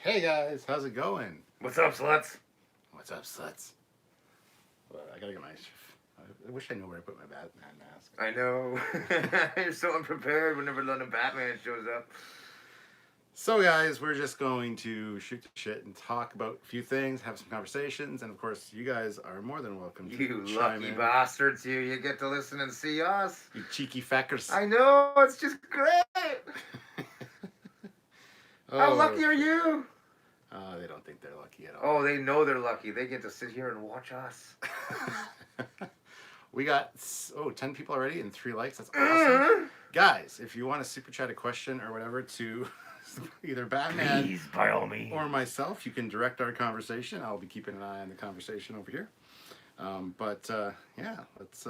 Hey guys, how's it going? What's up, sluts? What's up, sluts? Well, I gotta get my. I wish I knew where I put my Batman mask. I know. You're so unprepared whenever London Batman shows up. So, guys, we're just going to shoot the shit and talk about a few things, have some conversations, and of course, you guys are more than welcome to You chime lucky in. bastards, you get to listen and see us. You cheeky fuckers. I know, it's just great. How lucky are you? They don't think they're lucky at all. Oh, they know they're lucky. They get to sit here and watch us. We got 10 people already and 3 likes. That's awesome. Guys, if you want to super chat a question or whatever to either Batman Please, by all means. or myself, you can direct our conversation. I'll be keeping an eye on the conversation over here. Yeah, let's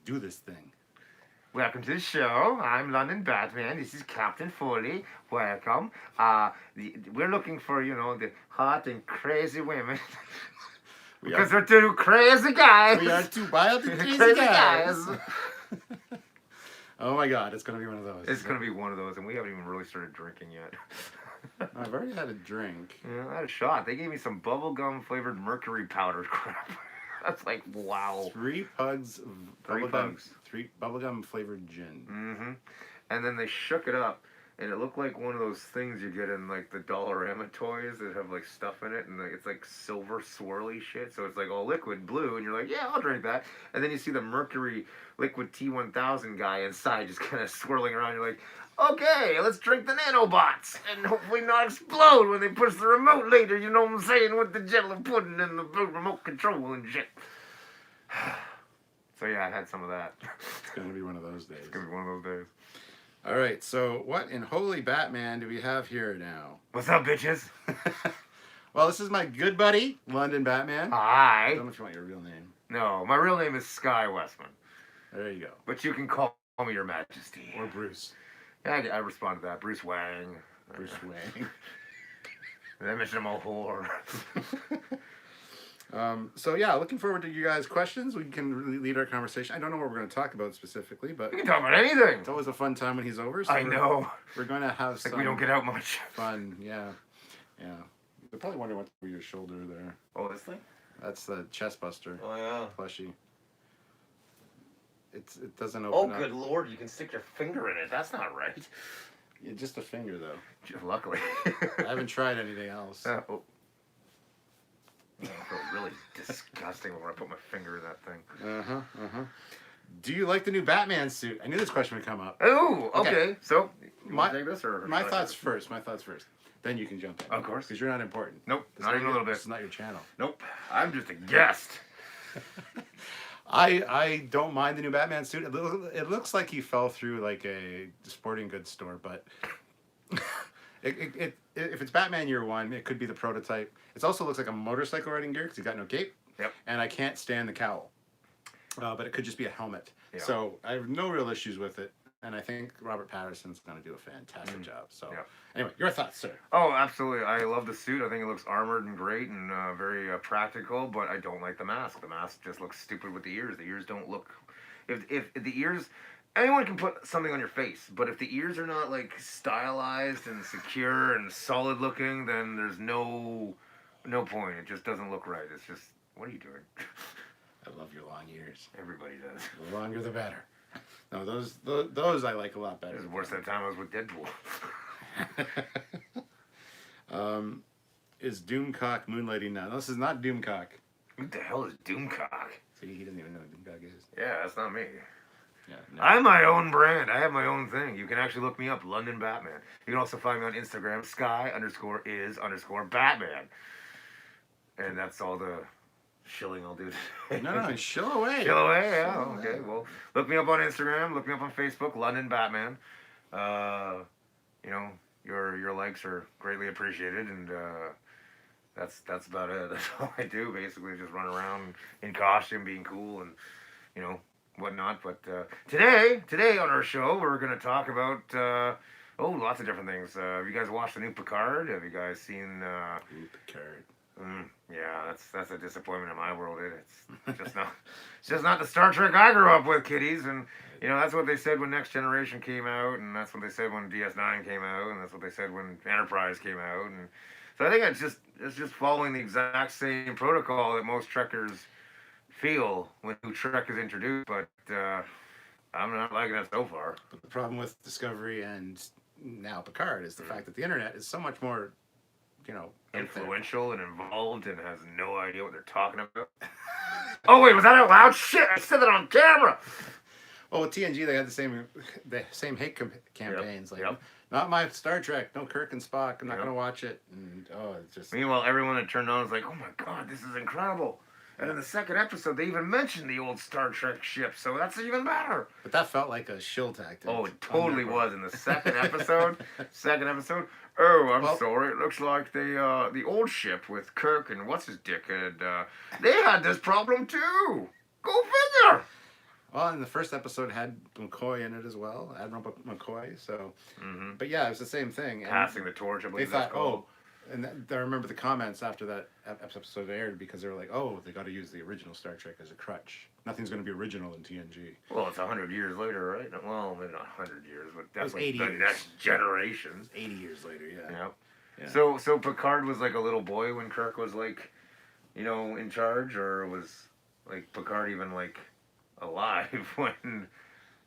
do this thing. Welcome to the show. I'm London Batman. This is Captain Foley. Welcome. We're looking for, the hot and crazy women. Because we're two crazy guys. We are two wild and crazy guys. Oh my god, it's going to be one of those. It's going to be one of those, and we haven't even really started drinking yet. I've already had a drink. Yeah, I had a shot. They gave me some bubblegum flavored mercury powder crap. That's like, wow. 3 pugs of bubblegum, 3 bubblegum flavored gin. Mm-hmm. And then they shook it up, and it looked like one of those things you get in like the Dollarama toys that have like stuff in it, and it's like silver swirly shit. So it's like all liquid blue, and you're like, yeah, I'll drink that. And then you see the mercury liquid T1000 guy inside just kind of swirling around. You're like, okay, let's drink the nanobots and hopefully not explode when they push the remote later, you know what I'm saying, with the jello pudding and the remote control and shit. So yeah, I had some of that. It's going to be one of those days. It's going to be one of those days. All right, so what in Holy Batman do we have here now? What's up, bitches? Well, this is my good buddy, London Batman. Hi. I don't know if you want your real name. No, my real name is Sky Westman. There you go. But you can call me Your Majesty. Or Bruce. Yeah, I respond to that. Bruce Wang. Bruce Wayne. Did I mention I'm a whore? So yeah, looking forward to you guys' questions. We can really lead our conversation. I don't know what we're going to talk about specifically, but We can talk about anything. it's always a fun time when he's over. So I know. We're going to have some Like we don't get out much. fun. Yeah. They're probably wondering what's over your shoulder there. Oh, this thing? That's the chest buster Oh, yeah. plushie. It doesn't Oh, open up. good lord, you can stick your finger in it. That's not right. Yeah, just a finger though. Luckily. I haven't tried anything else. Oh. I feel really disgusting when I put my finger in that thing. Do you like the new Batman suit? I knew this question would come up. Oh, okay. So, you My- want to take this or? My thoughts first. Then you can jump in. Of course. Because you're not important. Nope, It's not even a little This bit. is not your channel. Nope, I'm just a guest. I don't mind the new Batman suit. It looks like he fell through like a sporting goods store, but if it's Batman Year One, it could be the prototype. It also looks like a motorcycle riding gear because he's got no cape. Yep. And I can't stand the cowl. But it could just be a helmet. Yeah. So I have no real issues with it. And I think Robert Pattinson's going to do a fantastic job. So anyway, your thoughts, sir? Oh, absolutely. I love the suit. I think it looks armored and great and very practical, but I don't like the mask. The mask just looks stupid with the ears. The ears don't look... If the ears... Anyone can put something on your face, but if the ears are not like stylized and secure and solid looking, then there's no point. It just doesn't look right. It's just, what are you doing? I love your long ears. Everybody does. The longer the better. No, those I like a lot better. It was worse that time I was with Deadpool. Is Doomcock moonlighting now? No, this is not Doomcock. What the hell is Doomcock? See, he doesn't even know what Doomcock is. Yeah, that's not me. Yeah, no. I'm my own brand. I have my own thing. You can actually look me up, London Batman. You can also find me on Instagram, Sky_is_Batman. And that's all the shilling I'll do today. No, shill away. Chill away, yeah. Chill Okay, away. well, look me up on Instagram. Look me up on Facebook, London Batman. Your likes are greatly appreciated, and that's about it. That's all I do, basically, just run around in costume, being cool, and whatnot. But today on our show, we're going to talk about lots of different things. Have you guys watched the new Picard? Have you guys seen? Ooh, Picard. Yeah, that's a disappointment in my world. It's just not the Star Trek I grew up with, kiddies. And You know, that's what they said when Next Generation came out, and that's what they said when DS9 came out, and that's what they said when Enterprise came out, and so I think it's just following the exact same protocol that most Trekkers feel when new Trek is introduced, but I'm not liking that so far. But the problem with Discovery and now Picard is the fact that the internet is so much more, you know, Influential and involved and has no idea what they're talking about. Oh wait, was that out loud? Shit, I said that on camera. Well, with TNG, they had the same hate campaigns. Like, not my Star Trek, no Kirk and Spock. I'm not gonna watch it. And it's just. Meanwhile, everyone that turned on was like, "Oh my god, this is incredible!" And in the second episode, they even mentioned the old Star Trek ship, so that's even better. But that felt like a shill tactic. Oh, it totally was in the second episode. Oh, I'm sorry. It looks like the old ship with Kirk and what's his dickhead. They had this problem too. Go figure. Well, and the first episode had McCoy in it as well, Admiral McCoy. So, but yeah, it was the same thing. And passing the torch. I believe they thought, and I remember the comments after that episode aired because they were like, "Oh, they got to use the original Star Trek as a crutch. Nothing's going to be original in TNG." Well, it's 100 years later, right? Well, maybe not 100 years, but definitely 80 the years. next generation. 80 years later, yeah. Yeah. So Picard was like a little boy when Kirk was like, you know, in charge, or was like Picard even like alive when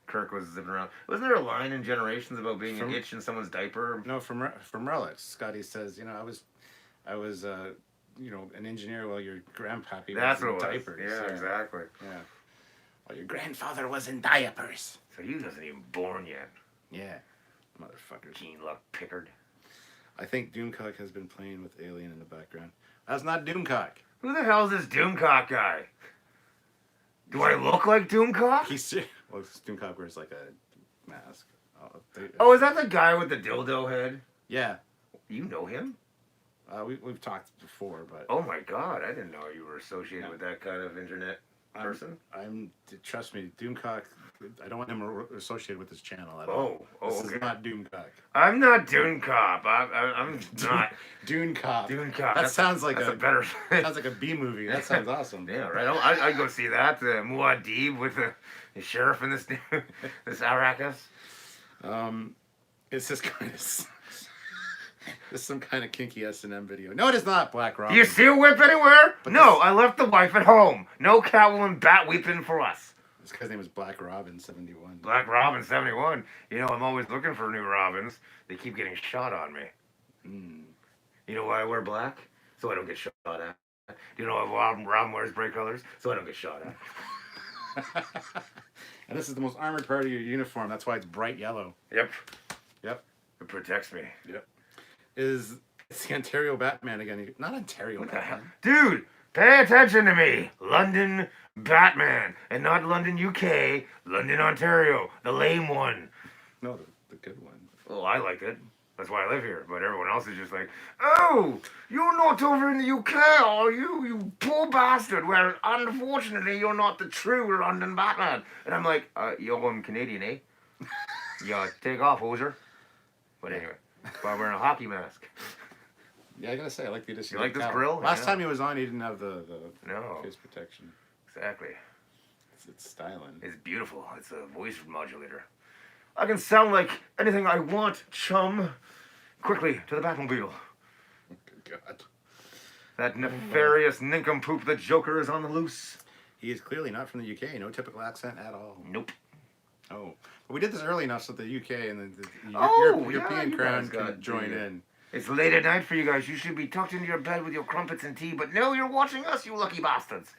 Kirk was zipping around? Wasn't there a line in Generations about being an itch in someone's diaper? No, from Relics, Scotty says, you know, I was you know, an engineer while your grandpappy was in diapers. Yeah, exactly. Yeah. While your grandfather was in diapers. So he wasn't even born yet. Yeah. Motherfucker. Gene Luck Pickard. I think Doomcock has been playing with Alien in the background. That's not Doomcock. Who the hell is this Doomcock guy? Do I look like Doomcock? Well, Doomcock wears like a mask. Oh, is that the guy with the dildo head? Yeah. You know him? We've talked before, but... Oh my god, I didn't know you were associated with that kind of internet person. Trust me, Doomcock, I don't want him associated with this channel at all. This is not Doomcock. I'm not Doomcop. I'm not. Doomcop. Doomcop. That sounds like a better... sounds like a B movie. That sounds awesome. Yeah, right. I'd go see that. Muad'Dib with the sheriff in this Arrakis. It's this kind of... This is some kind of kinky S&M video. No, it is not, Black Robin. Do you see a whip anywhere? But no, I left the wife at home. No Catwoman bat weeping for us. This guy's name is Black Robin 71. Black Robin 71. You know, I'm always looking for new Robins. They keep getting shot on me. You know why I wear black? So I don't get shot at. Do you know why Robin wears bright colors? So I don't get shot at. And this is the most armored part of your uniform. That's why it's bright yellow. Yep. It protects me. Yep. It's the Ontario Batman again. Not Ontario Batman. Dude, pay attention to me. London Batman. And not London, UK. London, Ontario. The lame one. No, the good one. Well, I like it. That's why I live here. But everyone else is just like, oh, you're not over in the UK, are you? You poor bastard. Well, unfortunately, you're not the true London Batman. And I'm like, I'm Canadian, eh? Yeah, take off, hoser. But anyway. By wearing a hockey mask. Yeah, I gotta say, I like the addition. You like this grill? Last time he was on, he didn't have the face protection. Exactly. It's styling. It's beautiful. It's a voice modulator. I can sound like anything I want, chum. Quickly, to the Batmobile. Good God. That nefarious nincompoop, the Joker, is on the loose. He is clearly not from the UK. No typical accent at all. Nope. Oh. But we did this early enough so the UK and the European crown can join in. It's late at night for you guys. You should be tucked into your bed with your crumpets and tea, but no, you're watching us, you lucky bastards.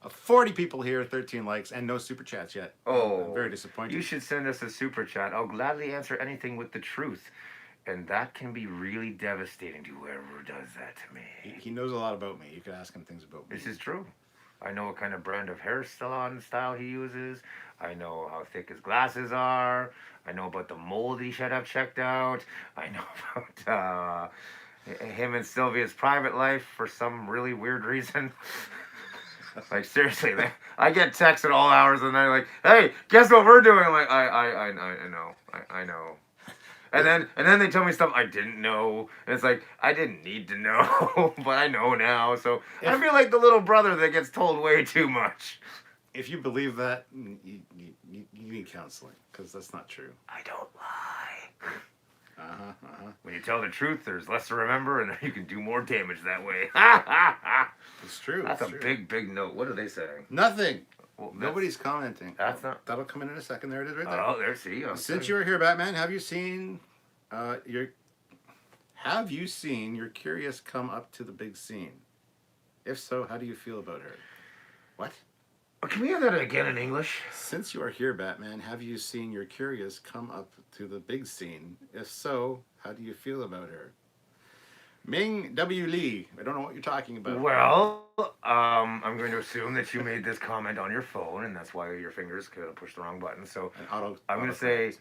40 people here, 13 likes, and no super chats yet. Oh. I'm very disappointed. You should send us a super chat. I'll gladly answer anything with the truth. And that can be really devastating to whoever does that to me. He knows a lot about me. You could ask him things about me. This is true. I know what kind of brand of hair salon style he uses. I know how thick his glasses are. I know about the mold he should have checked out. I know about him and Sylvia's private life for some really weird reason. Like, seriously, I get texts at all hours of the night like, hey, guess what we're doing? I'm like, I know. And then they tell me stuff I didn't know. And it's like, I didn't need to know, but I know now. So I feel like the little brother that gets told way too much. if you believe that, you need counseling because that's not true. I don't lie. Uh-huh. When you tell the truth, there's less to remember, and you can do more damage that way. It's true. That's it's a true. big, big note. What are they saying? Nothing. Well, Nobody's commenting. That's not. That'll come in a second. There it is, right there. Oh, there. See. Since you were here, Batman, have you seen your curious come up to the big scene? If so, how do you feel about her? What? Oh, can we have that again in English? Since you are here, Batman, have you seen your curious come up to the big scene? If so, how do you feel about her? Ming W. Lee, I don't know what you're talking about. Well, I'm going to assume that you made this comment on your phone, and that's why your fingers could have pushed the wrong button. So I'm going to say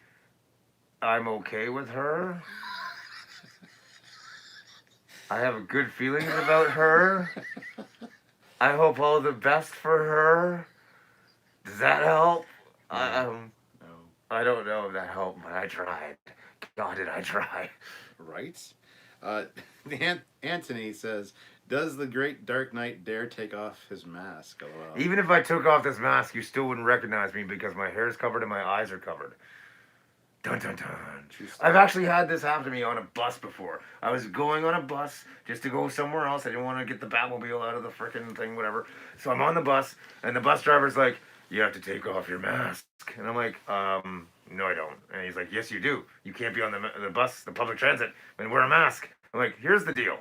I'm okay with her. I have a good feelings about her. I hope all the best for her. Does that help? No. I don't know if that helped, but I tried. God, did I try. Right? Anthony says, does the great Dark Knight dare take off his mask? LOL. Even if I took off this mask, you still wouldn't recognize me because my hair is covered and my eyes are covered. Dun dun dun. I've actually had this happen to me on a bus before. I was going on a bus just to go somewhere else. I didn't want to get the Batmobile out of the frickin' thing, whatever. So I'm on the bus, and the bus driver's like, you have to take off your mask. And I'm like, no, I don't. And he's like, yes, you do. You can't be on the bus, the public transit, and wear a mask. I'm like, here's the deal.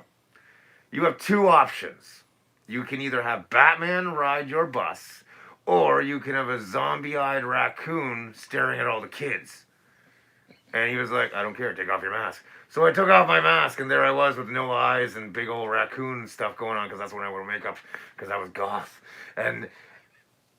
You have two options. You can either have Batman ride your bus, or you can have a zombie-eyed raccoon staring at all the kids. And he was like, I don't care, take off your mask. So I took off my mask, and there I was with no eyes and big old raccoon stuff going on, because that's when I wore makeup, because I was goth. And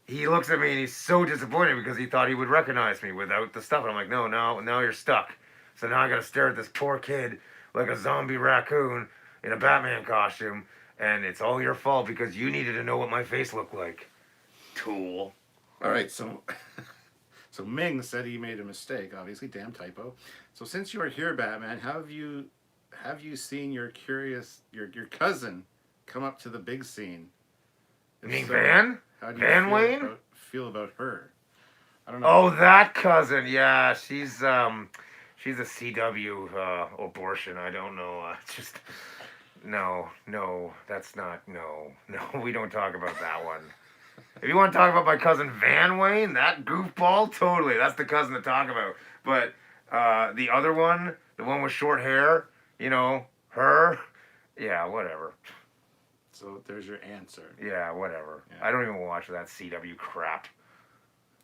he looks at me, and he's so disappointed, because he thought he would recognize me without the stuff. And I'm like, no, now you're stuck. So now I got to stare at this poor kid like a zombie raccoon in a Batman costume, and it's all your fault, because you needed to know what my face looked like. Tool. All right, so... So Ming said he made a mistake, obviously, damn typo. So since you are here, Batman, have you seen your cousin come up to the big scene? You mean Van? How do you Van Wayne? feel about her? I don't know. Oh, that cousin. Yeah, she's a CW abortion. I don't know. Just no, that's not no. We don't talk about that one. If you want to talk about my cousin Van Wayne, that goofball, totally. That's the cousin to talk about. But the other one, the one with short hair, her, yeah, whatever. So there's your answer. Yeah, whatever. Yeah. I don't even watch that CW crap.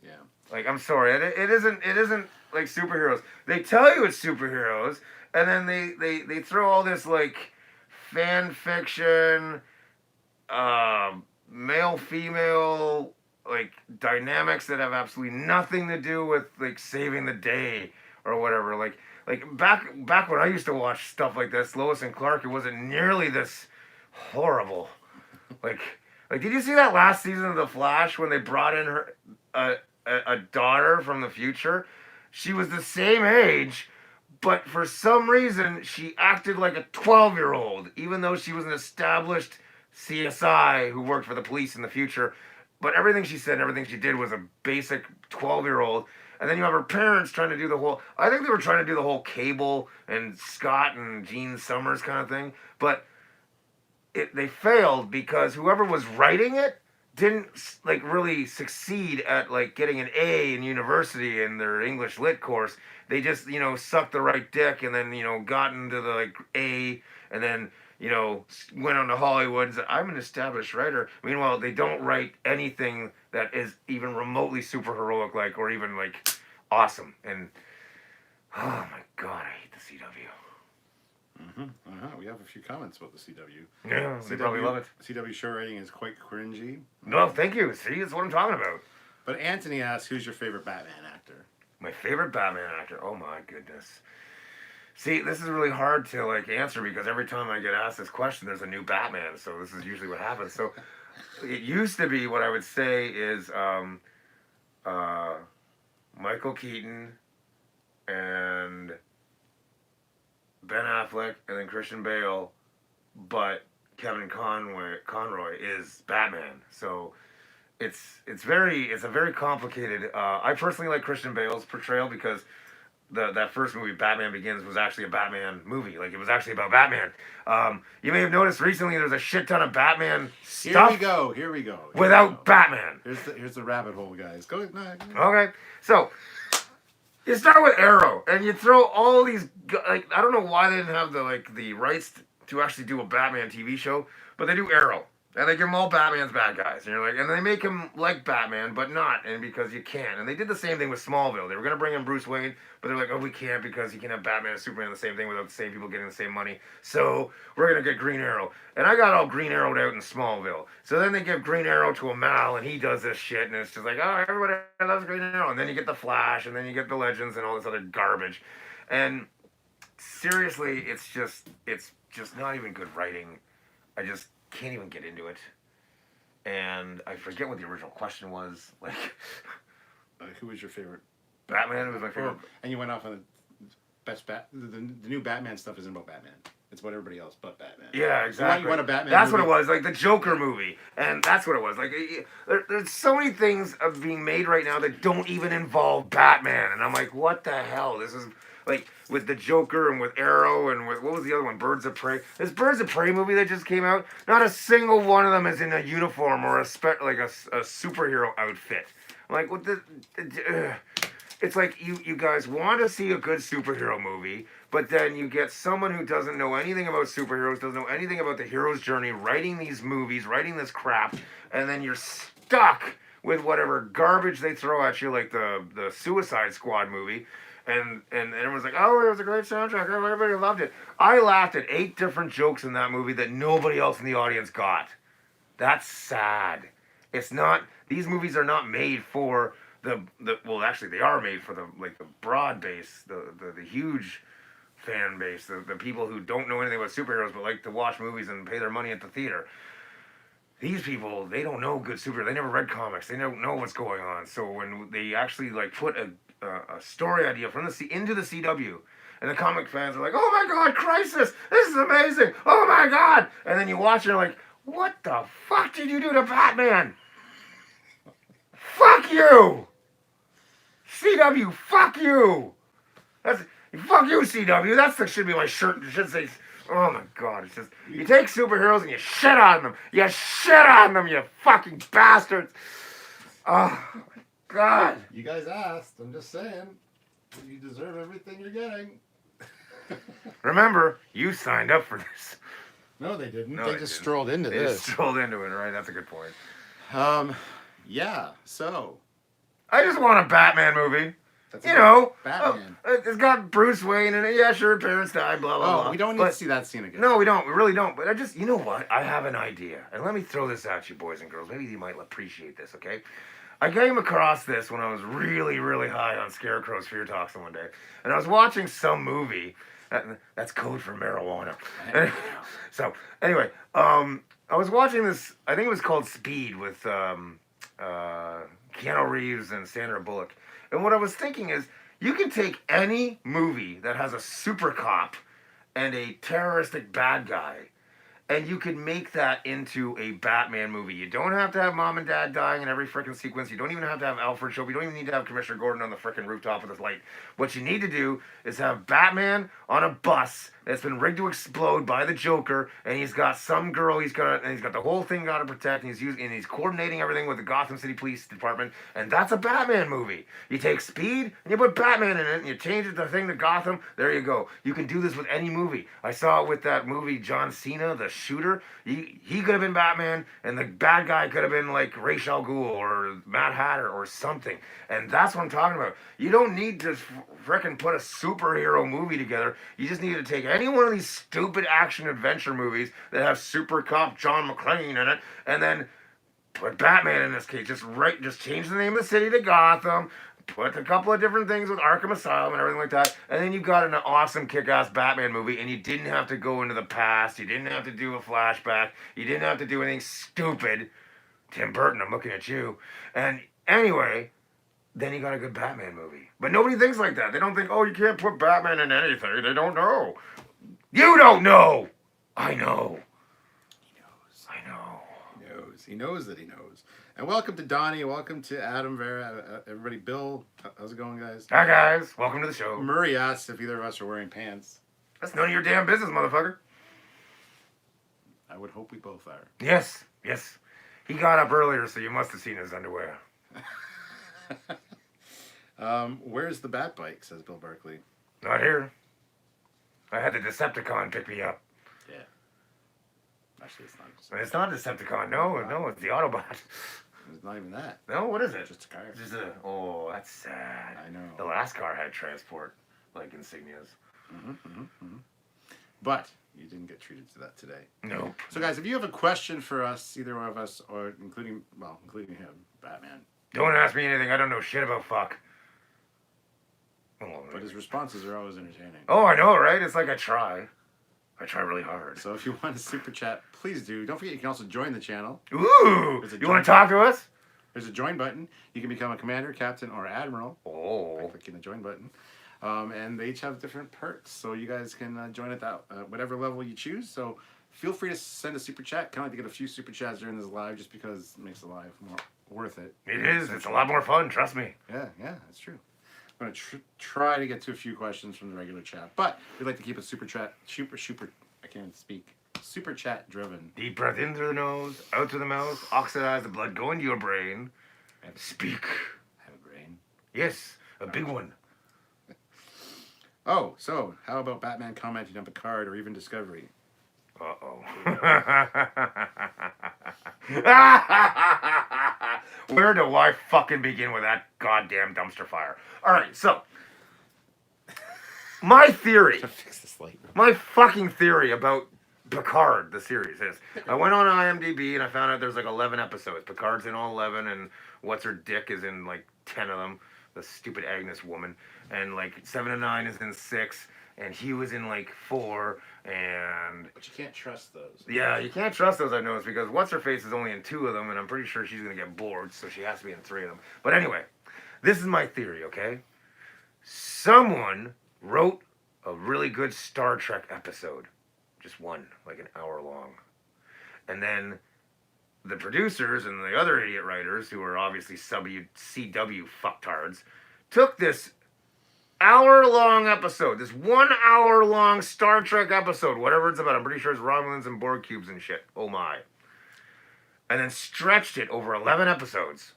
Yeah. Like, I'm sorry, it isn't like superheroes. They tell you it's superheroes, and then they throw all this like fan fiction, male female like dynamics that have absolutely nothing to do with like saving the day or whatever. Like back when I used to watch stuff like this, Lois and Clark, it wasn't nearly this horrible. Like did you see that last season of The Flash when they brought in her a daughter from the future? She was the same age, but for some reason she acted like a 12-year-old, even though she was an established CSI who worked for the police in the future. But everything she said and everything she did was a basic 12-year-old. And then you have her parents trying to do the whole... I think they were trying to do the whole Cable and Scott and Gene Summers kind of thing. But they failed because whoever was writing it didn't like really succeed at like getting an A in university in their English lit course. They just, sucked the right dick and then, got into the like A and then... went on to Hollywood and said, I'm an established writer. Meanwhile, they don't write anything that is even remotely super heroic, like, or even, like, awesome. And, oh my God, I hate the CW. We have a few comments about the CW. Yeah, they probably love it. CW show rating is quite cringy. No, thank you. See, that's what I'm talking about. But Anthony asks, who's your favorite Batman actor? My favorite Batman actor? Oh my goodness. See, this is really hard to like answer because every time I get asked this question, there's a new Batman. So this is usually what happens. So it used to be what I would say is Michael Keaton and Ben Affleck and then Christian Bale, but Kevin Conroy is Batman. So it's a very complicated. I personally like Christian Bale's portrayal because that first movie, Batman Begins, was actually a Batman movie. Like, it was actually about Batman. You may have noticed recently there's a shit ton of Batman stuff. Here we go. Without Batman. Here's the rabbit hole, guys. Go. No. Okay, so you start with Arrow, and you throw all these, like, I don't know why they didn't have the rights to actually do a Batman TV show, but they do Arrow. And they give them all Batman's bad guys. And you're like, and they make him like Batman, but not, and because you can't. And they did the same thing with Smallville. They were going to bring in Bruce Wayne, but they're like, oh, we can't because you can have Batman and Superman the same thing without the same people getting the same money. So we're going to get Green Arrow. And I got all Green Arrowed out in Smallville. So then they give Green Arrow to Amal, and he does this shit, and it's just like, oh, everybody loves Green Arrow. And then you get the Flash, and then you get the Legends, and all this other garbage. And seriously, it's just not even good writing. I just can't even get into it. And I forget what the original question was. Like, who was your favorite? Batman was my favorite. And you went off on the best the new Batman stuff isn't about Batman. It's about everybody else but Batman. Yeah, exactly. You want a Batman That's movie? what it was, like the Joker movie. And that's what it was. Like, there's so many things being made right now that don't even involve Batman. And I'm like, what the hell? This is... Like, with the Joker and with Arrow and with, what was the other one? Birds of Prey. This Birds of Prey movie that just came out, not a single one of them is in a uniform or a superhero outfit. I'm like, what the... It's like, you guys want to see a good superhero movie, but then you get someone who doesn't know anything about superheroes, doesn't know anything about the hero's journey, writing these movies, writing this crap, and then you're stuck with whatever garbage they throw at you, like the Suicide Squad movie. And everyone's like, oh, it was a great soundtrack. Everybody loved it. I laughed at 8 different jokes in that movie that nobody else in the audience got. That's sad. It's not... These movies are not made for well, actually, they are made for the broad base, the huge fan base, the people who don't know anything about superheroes but like to watch movies and pay their money at the theater. These people, they don't know good superheroes. They never read comics. They don't know what's going on. So when they actually put a story idea from into the CW, and the comic fans are like, oh my god, Crisis, this is amazing, oh my god, and then you watch and you're like, what the fuck did you do to Batman? Fuck you! CW, fuck you! Fuck you, CW, that should be my shirt. It should say, oh my god, it's just, you take superheroes and you shit on them, you fucking bastards. Oh God. You guys asked. I'm just saying. You deserve everything you're getting. Remember, you signed up for this. No, they didn't. No, they just strolled into they this. Just strolled into it, right? That's a good point. Yeah, so. I just want a Batman movie. That's Batman. It's got Bruce Wayne in it. Yeah, sure, parents died, blah, blah, blah. We don't need to see that scene again. No, we don't. We really don't. But you know what? I have an idea. And let me throw this at you, boys and girls. Maybe you might appreciate this, okay? I came across this when I was really, really high on Scarecrow's Fear Toxin one day. And I was watching some movie. That's code for marijuana. So, anyway, I was watching this, I think it was called Speed with Keanu Reeves and Sandra Bullock. And what I was thinking is, you can take any movie that has a super cop and a terroristic bad guy, and you could make that into a Batman movie. You don't have to have mom and dad dying in every frickin' sequence. You don't even have to have Alfred show up. You don't even need to have Commissioner Gordon on the frickin' rooftop with his light. What you need to do is have Batman on a bus that's been rigged to explode by the Joker, and he's got some girl and he's got the whole thing got to protect, and he's coordinating everything with the Gotham City Police Department, and that's a Batman movie. You take Speed and you put Batman in it, and you change the thing to Gotham. There you go. You can do this with any movie. I saw it with that movie John Cena, The Shooter. He could have been Batman, and the bad guy could have been like Ra's al Ghul or Mad Hatter or something. And that's what I'm talking about. You don't need to frickin' put a superhero movie together. You just need to take any one of these stupid action adventure movies that have super cop John McClane in it, and then put Batman in this case. Just change the name of the city to Gotham. Put a couple of different things with Arkham Asylum and everything like that, and then you got an awesome kick-ass Batman movie, and you didn't have to go into the past. You didn't have to do a flashback. You didn't have to do anything stupid. Tim Burton, I'm looking at you. And anyway, then you got a good Batman movie. But nobody thinks like that. They don't think, oh, you can't put Batman in anything. They don't know. You don't know. I know. He knows. I know. He knows. He knows that he knows. And welcome to Donnie. Welcome to Adam, Vera, everybody. Bill, how's it going, guys? Hi, guys. Welcome to the show. Murray asks if either of us are wearing pants. That's none of your damn business, motherfucker. I would hope we both are. Yes. He got up earlier, so you must have seen his underwear. Where's the bat bike, says Bill Barkley. Not here. I had the Decepticon pick me up. Yeah. Actually, it's not. It's not a Decepticon. No, it's the Autobot. It's not even that. No, what is it? Just a car. Oh, that's sad. I know. The last car had transport, like insignias. But you didn't get treated to that today. Nope. So, guys, if you have a question for us, either one of us, or including him, Batman. Don't ask me anything. I don't know shit about fuck. But his responses are always entertaining. Oh, I know, right? It's like I try really hard. So if you want to super chat, please do. Don't forget you can also join the channel. Ooh! You want to talk to us? There's a join button. You can become a commander, captain, or admiral. Oh. By clicking the join button. And they each have different perks. So you guys can join at that whatever level you choose. So feel free to send a super chat. Kind of like to get a few super chats during this live just because it makes the live more worth it. It is. It's a lot more fun. Trust me. Yeah, that's true. I'm going to try to get to a few questions from the regular chat. But we'd like to keep it super chat driven. Deep breath in through the nose, out through the mouth, oxidize the blood, go into your brain. And speak. Have a brain. Yes, a big one. Oh, so how about Batman commenting on Picard or even Discovery? Uh-oh. Where do I fucking begin with that goddamn dumpster fire? All right, so my theory, Fix this light. my fucking theory about Picard, the series, is I went on IMDb and I found out there's like 11 episodes. Picard's in all 11, and what's her dick is in like 10 of them. The stupid Agnes woman, and like 7 and 9 is in 6, and he was in like 4, and But you can't trust those. yeah, you can't trust those, I've noticed, because what's her face is only in 2 of them, and I'm pretty sure she's gonna get bored, so she has to be in 3 of them. But anyway, this is my theory, okay? Someone wrote a really good Star Trek episode, just one, like an hour long, and then the producers and the other idiot writers, who are obviously CW fucktards, took this hour-long episode, this 1 hour-long Star Trek episode, whatever it's about, I'm pretty sure it's Romulans and Borg cubes and shit, oh my, and then stretched it over 11 episodes.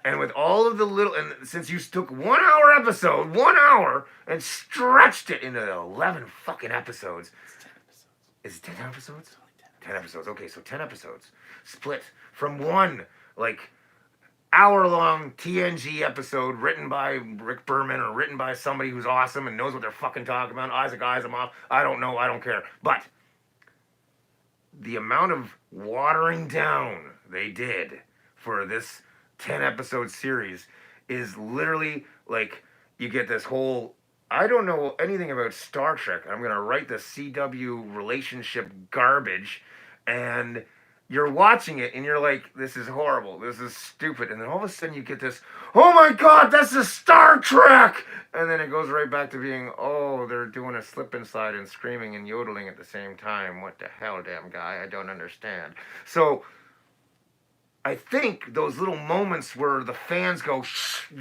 And with all of the little, and since you took 1 hour episode, 1 hour, and stretched it into 11 fucking episodes. It's 10 episodes. Is it 10 episodes? 10 episodes. Okay, so 10 episodes split from one, like, hour-long TNG episode written by Rick Berman or written by somebody who's awesome and knows what they're fucking talking about. Isaac Asimov. I don't know. I don't care. But the amount of watering down they did for this 10-episode series is literally, like, you get this whole... I don't know anything about Star Trek. I'm going to write the CW relationship garbage, and you're watching it, and you're like, this is horrible, this is stupid, and then all of a sudden you get this, oh my god, that's a Star Trek! And then it goes right back to being, oh, they're doing a slip and slide and screaming and yodeling at the same time. What the hell, damn guy? I don't understand. So... I think those little moments where the fans go,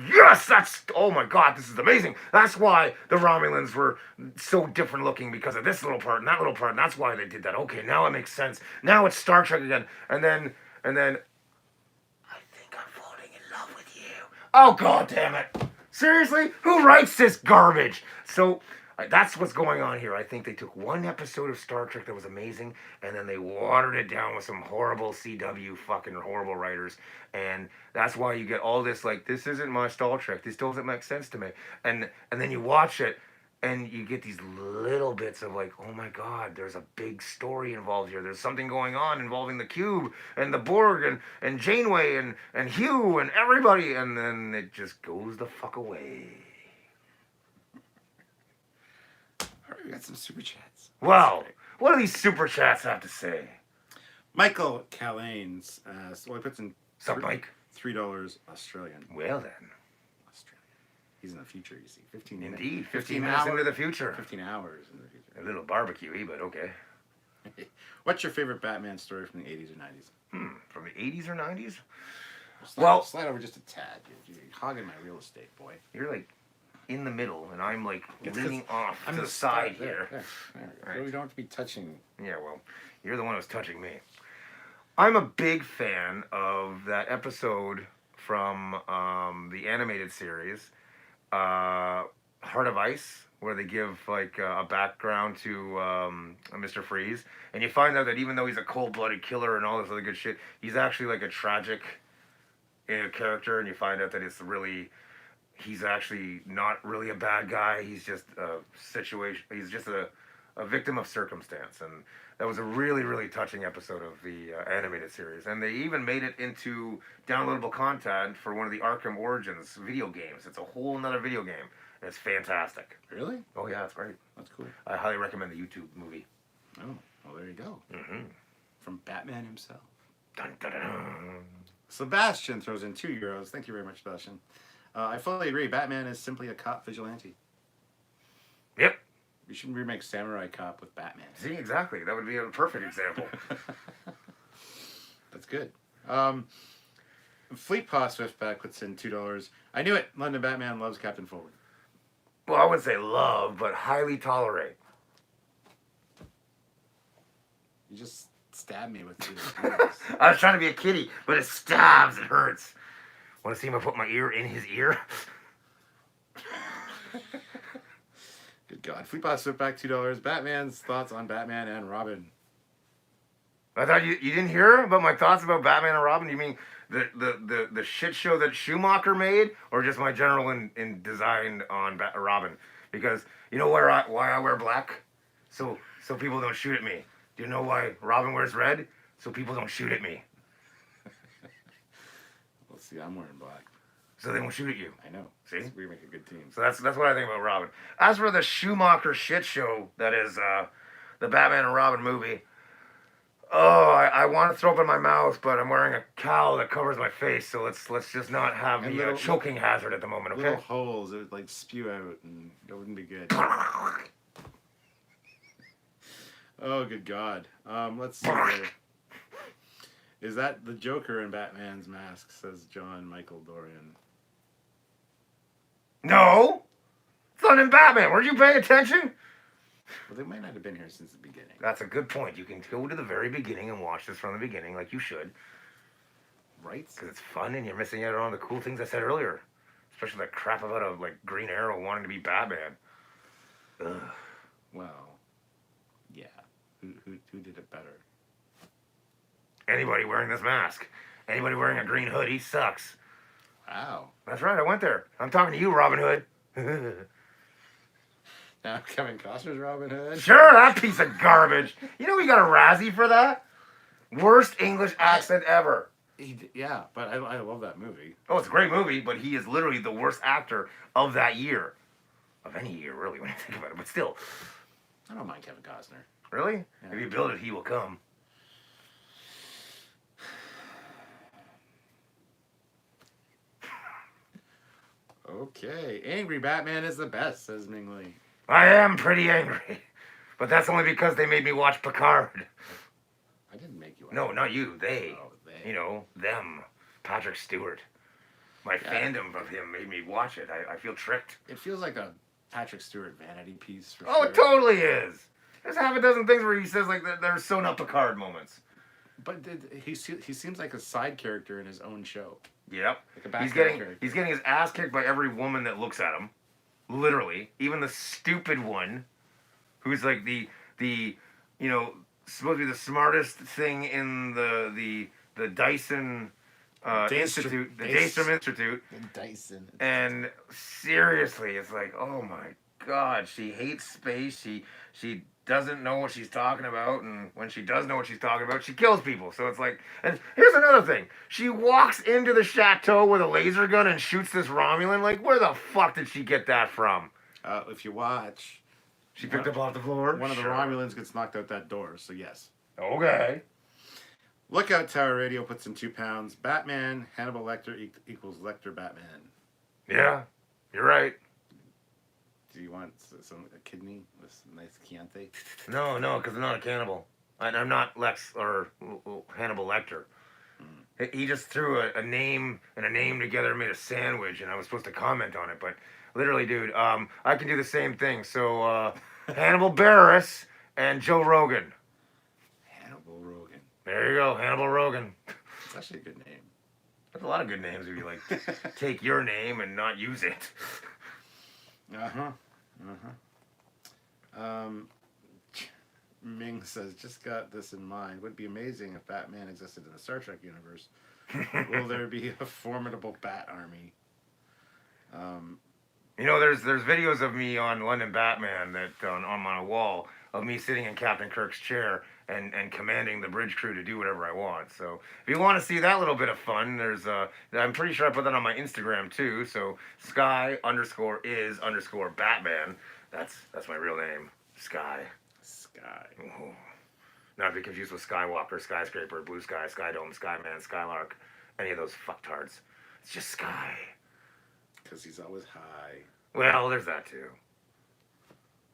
yes, that's, oh my god, this is amazing. That's why the Romulans were so different looking, because of this little part and that little part, and that's why they did that. Okay, now it makes sense. Now it's Star Trek again. And then, I think I'm falling in love with you. Oh, god damn it. Seriously? Who writes this garbage? So... that's what's going on here. I think they took one episode of Star Trek that was amazing, and then they watered it down with some horrible CW fucking horrible writers, and that's why you get all this, like, this isn't my Star Trek, this doesn't make sense to me, and then you watch it, and you get these little bits of, like, oh my god, there's a big story involved here, there's something going on involving the Cube, and the Borg, and Janeway, and Hugh, and everybody, and then it just goes the fuck away. We got some super chats. Wow. What do these super chats have to say? Michael Callanes. So he puts in Sup, Mike? $3 Australian. Well then. Australian. He's in the future, you see. 15 minutes. Indeed. 15 minutes into the future. 15 hours in the future. A little barbecue-y, but okay. What's your favorite Batman story from the 80s or 90s? From the 80s or 90s? Slide over just a tad. You're hogging my real estate, boy. You're like in the middle, and I'm like It's leaning 'cause off I'm to the the side there, here. There. Right. You don't have to be touching. Yeah, well, you're the one who's touching me. I'm a big fan of that episode from the animated series, Heart of Ice, where they give like a background to Mr. Freeze, and you find out that even though he's a cold-blooded killer and all this other good shit, he's actually like a tragic character, and you find out that he's actually not really a bad guy. He's just a situation. He's just a victim of circumstance, and that was a really, really touching episode of the animated series. And they even made it into downloadable content for one of the Arkham Origins video games. It's a whole nother video game, and it's fantastic. Really? Oh yeah, it's great. That's cool. I highly recommend the YouTube movie. Oh, well, there you go. Mm-hmm. From Batman himself. Dun, dun, dun, dun. Sebastian throws in €2. Thank you very much, Sebastian. I fully agree. Batman is simply a cop vigilante. Yep. You should remake Samurai Cop with Batman. See, exactly. That would be a perfect example. That's good. Fleet Paw Swiftback puts in $2. I knew it. London Batman loves Captain Foley. Well, I wouldn't say love, but highly tolerate. You just stabbed me with two. I was trying to be a kitty, but it stabs. It hurts. Want to see him put my ear in his ear? Good God. Fleet Paw Swiftback, $2. Batman's thoughts on Batman and Robin. I thought you didn't hear about my thoughts about Batman and Robin. You mean the shit show that Schumacher made, or just my general in design on Robin? Because you know why I wear black? So people don't shoot at me. Do you know why Robin wears red? So people don't shoot at me. Let's see, I'm wearing black. So they won't shoot at you. I know. See? We make a good team. So that's what I think about Robin. As for the Schumacher shit show that is the Batman and Robin movie, I want to throw up in my mouth, but I'm wearing a cowl that covers my face, so let's just not have And the choking hazard at the moment, okay? Little holes, it would like spew out, and it wouldn't be good. Oh, good God. Let's see here. Is that the Joker in Batman's mask, says John Michael Dorian. No! It's not in Batman. Weren't you paying attention? Well, they might not have been here since the beginning. That's a good point. You can go to the very beginning and watch this from the beginning like you should. Right? Because it's fun and you're missing out on the cool things I said earlier. Especially that crap about like Green Arrow wanting to be Batman. Ugh. Well, yeah. Who did it better? Anybody wearing this mask. Anybody wearing a green hood, he sucks. Wow. That's right, I went there. I'm talking to you, Robin Hood. Now Kevin Costner's Robin Hood? Sure, that piece of garbage. You know he got a Razzie for that? Worst English accent ever. Yeah, but I love that movie. Oh, it's a great movie, but he is literally the worst actor of that year. Of any year, really, when you think about it. But still. I don't mind Kevin Costner. Really? Yeah. If you build it, he will come. Okay. Angry Batman is the best, says Ming Lee. I am pretty angry. But that's only because they made me watch Picard. I didn't make you watch No, it. not you. They. Oh, they. You know, them. Patrick Stewart. My fandom of him made me watch it. I feel tricked. It feels like a Patrick Stewart vanity piece. For Oh, sure. it totally is. There's half a dozen things where he says like that there's so not Picard moments. But he seems like a side character in his own show. Yep. Like a He's background getting character. he's getting his ass kicked by every woman that looks at him. Literally. Even the stupid one who's like the you know, supposed to be the smartest thing in the Dyson Institute, the Daystrom Institute. Dyson. And seriously, it's like, oh my God, she hates space. She doesn't know what she's talking about, and when she does know what she's talking about, she kills people. So it's like, and here's another thing: she walks into the chateau with a laser gun and shoots this Romulan. Like, where the fuck did she get that from? If you watch, She picked up off the floor. one of the Romulans gets knocked out that door. So yes. Okay. Lookout Tower Radio puts in £2. Batman Hannibal Lecter equals Lecter Batman. Yeah, you're right. Do you want a kidney with some nice Chianti? No, because I'm not a cannibal. And I'm not Lex or Hannibal Lecter. He just threw a name and a name together and made a sandwich, and I was supposed to comment on it. But literally, dude, I can do the same thing. So, Hannibal Barris and Joe Rogan. Hannibal Rogan. There you go, Hannibal Rogan. It's actually a good name. There's a lot of good names if you like take your name and not use it. Ming says, just got this in mind. Would be amazing if Batman existed in the Star Trek universe. Will there be a formidable Bat army? You know, there's videos of me on London Batman that on my wall of me sitting in Captain Kirk's chair and commanding the bridge crew to do whatever I want. So if you want to see that little bit of fun, there's I'm pretty sure I put that on my Instagram too. So Sky_is_Batman. That's my real name, Sky. Sky. Ooh. Not to be confused with Skywalker, Skyscraper, Blue Sky, Skydome, Skyman, Skylark, any of those fucktards. It's just Sky. Because he's always high. Well, there's that too.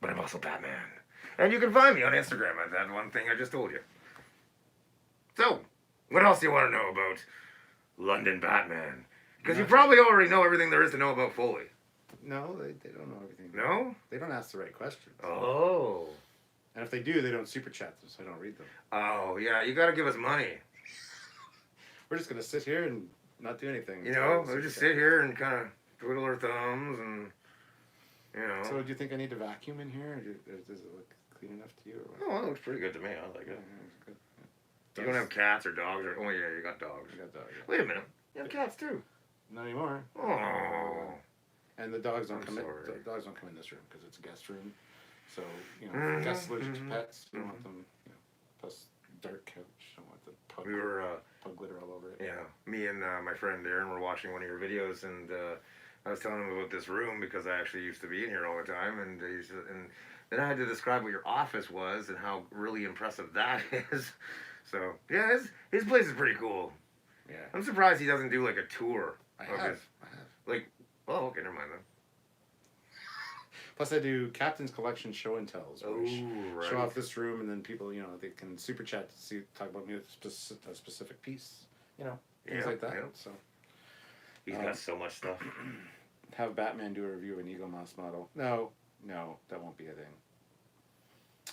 But I'm also Batman. And you can find me on Instagram at that one thing I just told you. So, what else do you want to know about London Batman? Because you probably already know everything there is to know about Foley. No, they don't know everything. No? They don't ask the right questions. Oh. And if they do, they don't super chat them, so I don't read them. Oh, yeah, you gotta give us money. We're just going to sit here and not do anything. You know, we'll just sit here and kind of twiddle our thumbs and, you know. So do you think I need to vacuum in here? Or does it look clean enough to you? Or what? Oh, it looks pretty good to me. I like it. Yeah, it's good. Yeah. You don't have cats or dogs or... Oh, yeah, you got dogs. I got dogs. Yeah. Wait a minute. You have cats, too. Not anymore. Oh. And the dogs don't I'm come in. sorry. The dogs don't come in this room because it's a guest room. So you know, guests allergic to pets. You don't want them. You know, plus dark couch. Don't want the pug. We were... pug glitter all over it. Yeah, me and my friend Aaron were watching one of your videos, and I was telling him about this room because I actually used to be in here all the time, and then I had to describe what your office was and how really impressive that is. So yeah, his place is pretty cool. Yeah. I'm surprised he doesn't do like a tour. I of have. his, like, oh, okay, never mind then. Plus, I do Captain's Collection show and tells. Oh, right. Show off this room, and then people, you know, they can super chat to see talk about me with a specific piece. You know, things like that. Yeah. So He's got so much stuff. have Batman do a review of an Eagle Moss model. No, that won't be a thing.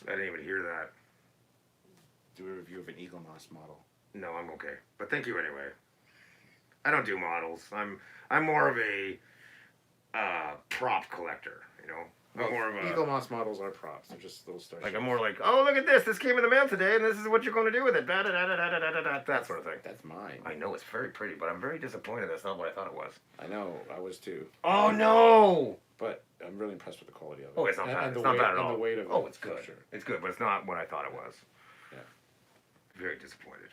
I didn't even hear that. Do a review of an Eagle Moss model. No, I'm okay. But thank you anyway. I don't do models. I'm more of a prop collector, you know? I'm more of a... Eagle Moss models are props. They're just little stars. Like, I'm more like, oh, look at this. This came in the mail today, and this is what you're going to do with it. That sort of thing. That's mine. I know it's very pretty, but I'm very disappointed that's not what I thought it was. I know. I was too. Oh, no! But I'm really impressed with the quality of it. Oh, it's not bad. And It's the not weight, bad at all. And the weight of it. Oh, it's good. Sure. It's good, but it's not what I thought it was. Yeah. Very disappointed.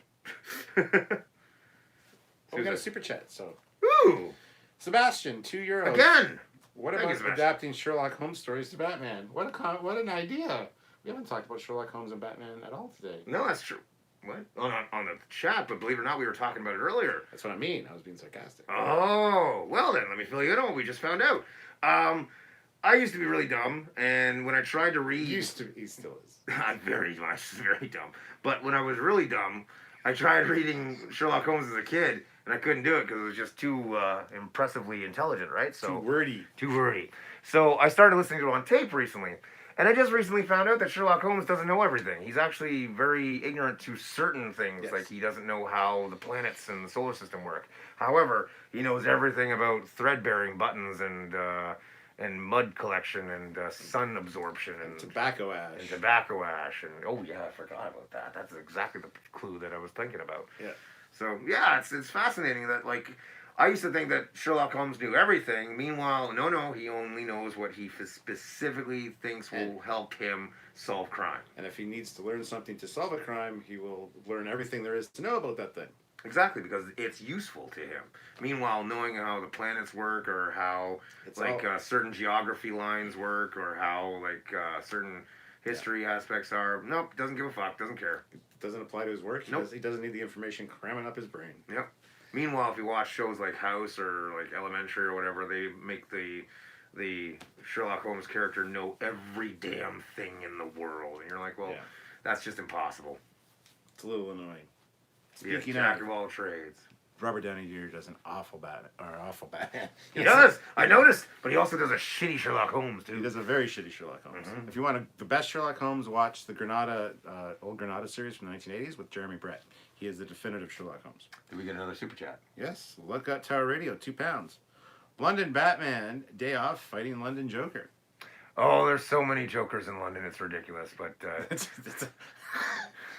We got a super chat, so. Ooh! Sebastian, €2. Again! What Thank you, about Sebastian. adapting Sherlock Holmes stories to Batman? What an idea! We haven't talked about Sherlock Holmes and Batman at all today. No, that's true. What? On the chat, but believe it or not, we were talking about it earlier. That's what I mean. I was being sarcastic. Oh, well then, let me fill you in on what we just found out. I used to be really dumb, and when I tried to read... He still is. I'm very dumb. But when I was really dumb, I tried reading Sherlock Holmes as a kid, and I couldn't do it because it was just too impressively intelligent, right? So Too wordy. So I started listening to it on tape recently, and I just recently found out that Sherlock Holmes doesn't know everything. He's actually very ignorant to certain things, Yes. like he doesn't know how the planets and the solar system work. However, he knows everything about thread-bearing buttons and mud collection and sun absorption and Tobacco ash. and oh yeah, I forgot about that. That's exactly the clue that I was thinking about. Yeah. So yeah, it's fascinating that like I used to think that Sherlock Holmes knew everything. Meanwhile, no, he only knows what he specifically thinks will help him solve crime. And if he needs to learn something to solve a crime, he will learn everything there is to know about that thing. Exactly, because it's useful to him. Meanwhile, knowing how the planets work or how certain geography lines work or how certain history aspects are, nope, doesn't give a fuck, doesn't care. It doesn't apply to his work. He doesn't need the information cramming up his brain. Yep. Meanwhile, if you watch shows like House or like Elementary or whatever, they make the Sherlock Holmes character know every damn thing in the world, and you're like, well, that's just impossible. It's a little annoying. Yes, Speaking jack of, of all trades. Robert Downey Jr. does an awful Batman. He does. I noticed, but he also does a shitty Sherlock Holmes too. He does a very shitty Sherlock Holmes. Mhm. If you want the best Sherlock Holmes, watch the old Granada series from the 1980s with Jeremy Brett. He is the definitive Sherlock Holmes. Did we get another super chat? Yes, Lookout Tower Radio, £2. London Batman, day off fighting London Joker. Oh, there's so many Jokers in London. It's ridiculous, but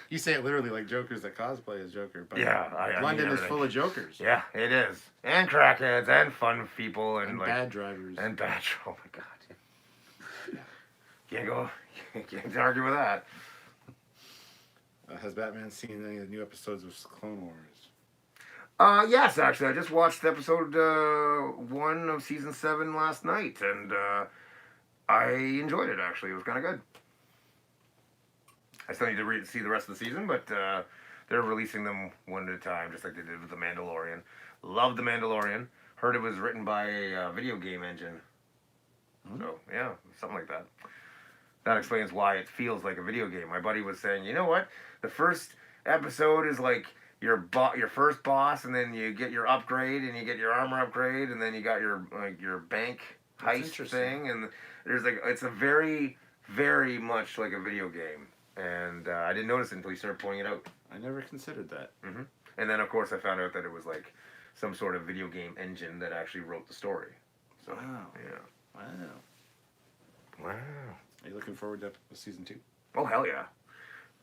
You say it literally like Jokers that cosplay as Joker, but yeah, I London mean is full of Jokers. Yeah, it is, and crackheads, and fun people, And like, bad drivers. and bad. Oh my god, can't argue with that. Has Batman seen any of the new episodes of Clone Wars? Yes, actually, I just watched episode 1 of season 7 last night, and I enjoyed it. Actually, it was kind of good. I still need to see the rest of the season, but they're releasing them one at a time, just like they did with The Mandalorian. Loved The Mandalorian. Heard it was written by a video game engine. So, yeah, something like that. That explains why it feels like a video game. My buddy was saying, you know what? The first episode is like your first boss, and then you get your upgrade, and you get your armor upgrade, and then you got your bank heist thing, and there's it's a very, very much like a video game. And I didn't notice it until you started pointing it out. I never considered that. Mm-hmm. And then, of course, I found out that it was like some sort of video game engine that actually wrote the story. So, Wow. yeah. Wow. Wow. Are you looking forward to season 2? Oh, hell yeah.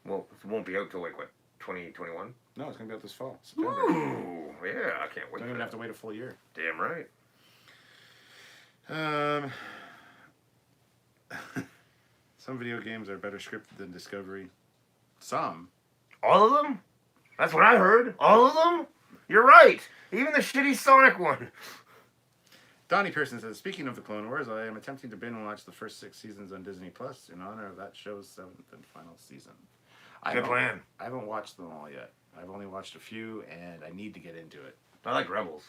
Well, it won't be out till, 2021? No, it's going to be out this fall. September. Ooh, yeah, I can't wait. I'm going to have to wait a full year. Damn right. Some video games are better scripted than Discovery. Some. All of them? That's what I heard. All of them? You're right. Even the shitty Sonic one. Donnie Pearson says, speaking of the Clone Wars, I am attempting to binge watch the first 6 seasons on Disney Plus in honor of that show's 7th and final season. Good plan. I haven't watched them all yet. I've only watched a few, and I need to get into it. I like Rebels.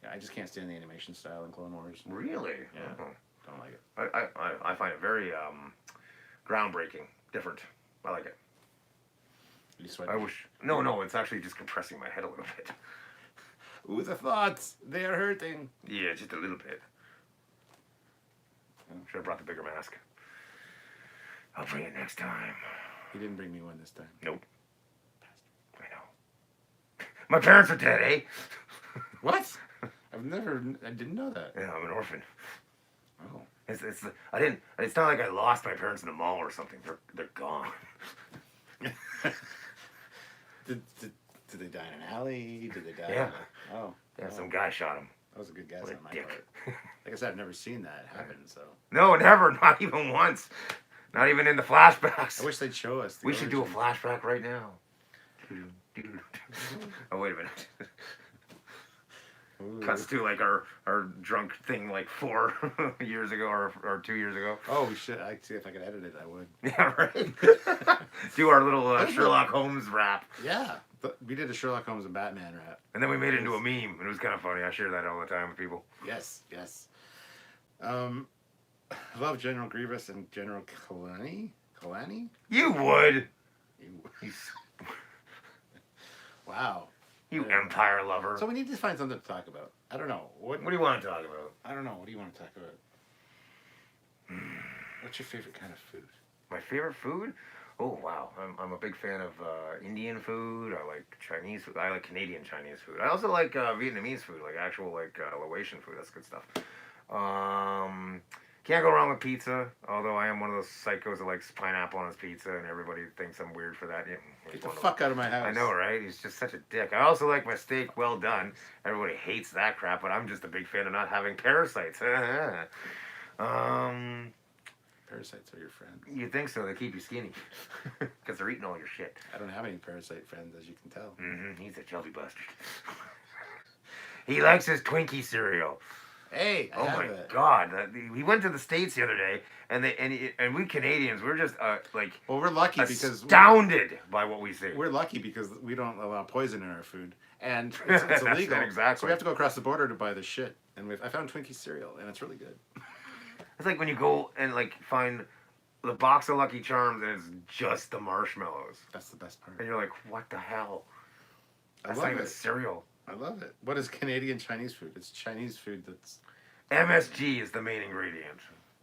Yeah, I just can't stand the animation style in Clone Wars. Really? Yeah. Oh. Don't like it. I find it very groundbreaking, different. I like it. You sweat? I wish. No, it's actually just compressing my head a little bit. Ooh, the thoughts. They are hurting. Yeah, just a little bit. Should have brought the bigger mask. I'll bring it next time. He didn't bring me one this time. Nope. I know. My parents are dead, eh? What? I didn't know that. Yeah, I'm an orphan. Oh. It's not like I lost my parents in the mall or something. They're gone. Did they die in an alley? Did they die? Yeah. Oh. Yeah, oh. some guy shot him. That was a good guess What a on my dick. part. Like I said, I've never seen that happen, so. No, never. Not even once. Not even in the flashbacks. I wish they'd show us. We should do a origin. flashback right now. Oh, wait a minute. Ooh. Cuts to our drunk thing 4 years ago or 2 years ago. Oh, we should. I'd see if I could edit it. I would. Yeah, right. Do our little Sherlock Holmes rap. Yeah. We did a Sherlock Holmes and Batman rap. And then we made it into a meme. And it was kind of funny. I share that all the time with people. Yes, yes. I love General Grievous and General Kalani. Kalani? You would. You- Wow. You empire lover. So we need to find something to talk about. I don't know. What What do you want to talk about? I don't know. What do you want to talk about? What's your favorite kind of food? My favorite food? Oh, wow. I'm a big fan of Indian food. I like Chinese food. I like Canadian Chinese food. I also like Vietnamese food, like actual Laotian food. That's good stuff. Can't go wrong with pizza, although I am one of those psychos that likes pineapple on his pizza, and everybody thinks I'm weird for that. Yeah, Get the fuck out of my house. I know, right? He's just such a dick. I also like my steak well done. Everybody hates that crap, but I'm just a big fan of not having parasites. Parasites are your friends. You think so? They keep you skinny because they're eating all your shit. I don't have any parasite friends, as you can tell. Mm-hmm. He's a chubby bastard. He likes his Twinkie cereal. Hey, I Oh have my it. God! We went to the States the other day, and we Canadians, we're just Well, we're lucky because astounded by what we see. we're lucky because we don't allow poison in our food, and it's illegal. Exactly. So we have to go across the border to buy this shit. And I found Twinkie cereal, and it's really good. It's like when you go and find the box of Lucky Charms and it's just the marshmallows. That's the best part. And you're like, what the hell? I That's love not even it. cereal. I love it. What is Canadian Chinese food? It's Chinese food that's MSG is the main ingredient.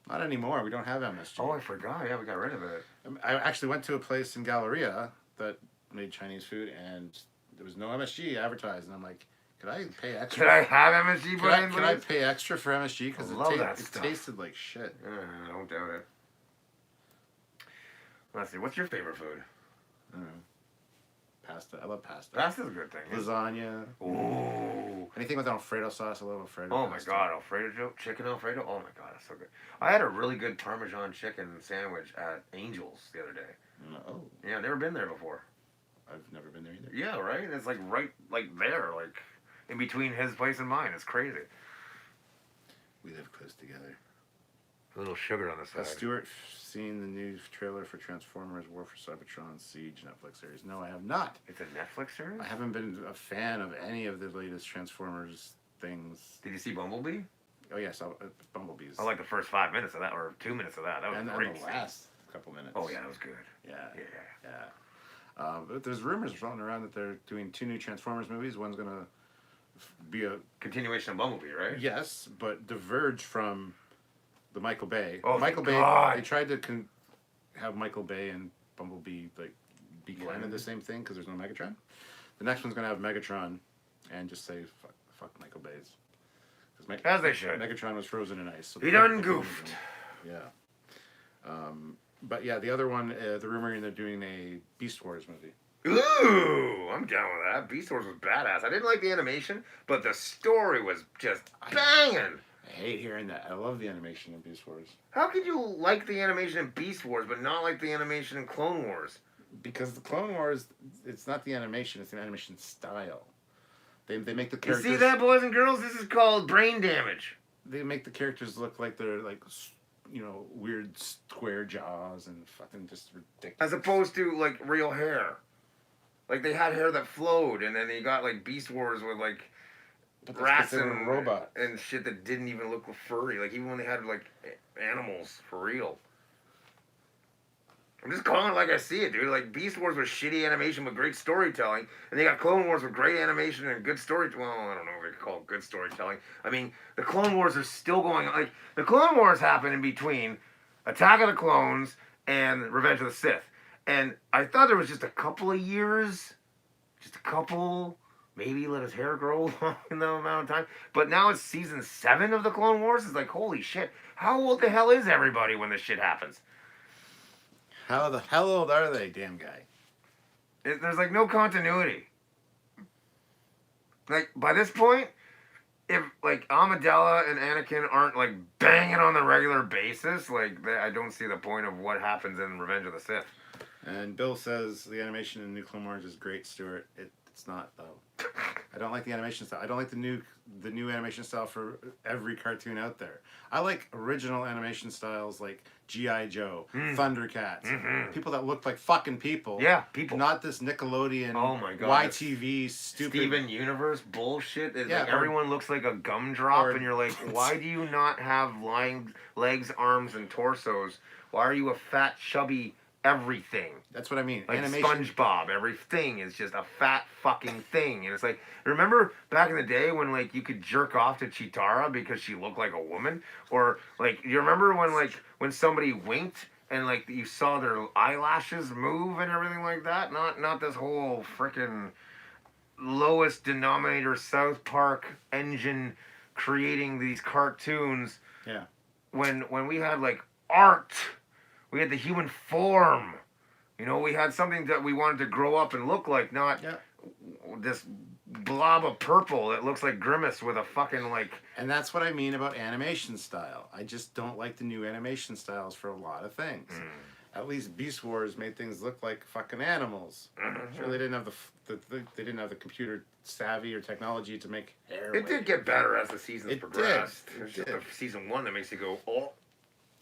not anymore. We don't have MSG. Oh, I forgot. Yeah, we got rid of it. I actually went to a place in Galleria that made Chinese food, and there was no MSG advertised. And I'm like, could I pay extra? Can I have MSG Could put in, I please? pay extra for MSG? Because I love that it stuff. tasted like shit. I don't doubt it. Let's see. What's your favorite food? I don't know. Pasta. I love pasta. Pasta's a good thing. Lasagna. Ooh. Anything with Alfredo sauce. I love Alfredo. Oh my pasta. god, Alfredo chicken Alfredo. Oh my god, that's so good. I had a really good Parmesan chicken sandwich at Angel's the other day. Oh, Yeah, I've never been there before. I've never been there either. Yeah, right. It's like right, like there, like in between his place and mine. It's crazy. We live close together. A little sugar on the side. Has Stuart seen the new trailer for Transformers: War for Cybertron Siege Netflix series? No, I have not. It's a Netflix series. I haven't been a fan of any of the latest Transformers things. Did you see Bumblebee? Oh yes, Bumblebees. I like the first 5 minutes of that, or 2 minutes of that. That was and great. the last couple minutes. Oh yeah, that was good. Yeah, Yeah. yeah. But there's rumors floating around that they're doing 2 new Transformers movies. One's gonna be a Continuation of Bumblebee, right? yes, but diverge from the Michael Bay. Oh, Michael thank Bay. God. They tried to have Michael Bay and Bumblebee like be kind of Blend. the same thing because there's no Megatron. The next one's gonna have Megatron, and just say fuck Michael Bay's. As they should. Megatron was frozen in ice. So He done goofed. Yeah. But yeah, the other one, the rumor they're doing a Beast Wars movie. Ooh, I'm down with that. Beast Wars was badass. I didn't like the animation, but the story was just banging. I hate hearing that. I love the animation in Beast Wars. How could you like the animation in Beast Wars, but not like the animation in Clone Wars? Because the Clone Wars, it's not the animation, it's the animation style. They make the You characters. see that, boys and girls? This is called brain damage. They make the characters look like they're like, weird square jaws and fucking just ridiculous. As opposed to, like, real hair. Like, they had hair that flowed, and then they got, like, Beast Wars with, like, But that's rats 'cause they were and robots. and shit that didn't even look furry. Like, even when they had, like, animals, for real. I'm just calling it like I see it, dude. Like, Beast Wars was shitty animation with great storytelling, and they got Clone Wars with great animation and good story. Well, I don't know if they call it good storytelling. I mean, the Clone Wars are still going. Like, the Clone Wars happened in between Attack of the Clones and Revenge of the Sith, and I thought there was just a couple of years, maybe let his hair grow long in the amount of time. But now it's season 7 of the Clone Wars. It's like, holy shit! How old the hell is everybody when this shit happens? How the hell old are they, damn guy? There's like no continuity. Like, by this point, if like Amidala and Anakin aren't like banging on the regular basis, like I don't see the point of what happens in Revenge of the Sith. And Bill says the animation in New Clone Wars is great, Stuart. It's not though. I don't like the animation style. I don't like the new animation style for every cartoon out there. I like original animation styles like G.I. Joe, Thundercats, people that look like fucking people. Yeah, people. Not this Nickelodeon, Oh my God, YTV stupid. Steven Universe bullshit. It's Yeah, like or- everyone looks like a gumdrop, or- and you're like, why do you not have legs, arms, and torsos? Why are you a fat, chubby everything? That's what I mean. Like Animation. SpongeBob, everything is just a fat fucking thing. And it's like, remember back in the day when like you could jerk off to Chitara because she looked like a woman? Or like, you remember when somebody winked and like you saw their eyelashes move and everything like that? Not this whole freaking lowest denominator South Park engine creating these cartoons. Yeah. When we had like art, we had the human form. You know, we had something that we wanted to grow up and look like, not this blob of purple that looks like Grimace with a fucking like. And that's what I mean about animation style. I just don't like the new animation styles for a lot of things. At least Beast Wars made things look like fucking animals. Sure, they didn't have they didn't have the computer savvy or technology to make hair. It did get better as the seasons It progressed. did. It It's just did. the season 1 that makes you go, oh,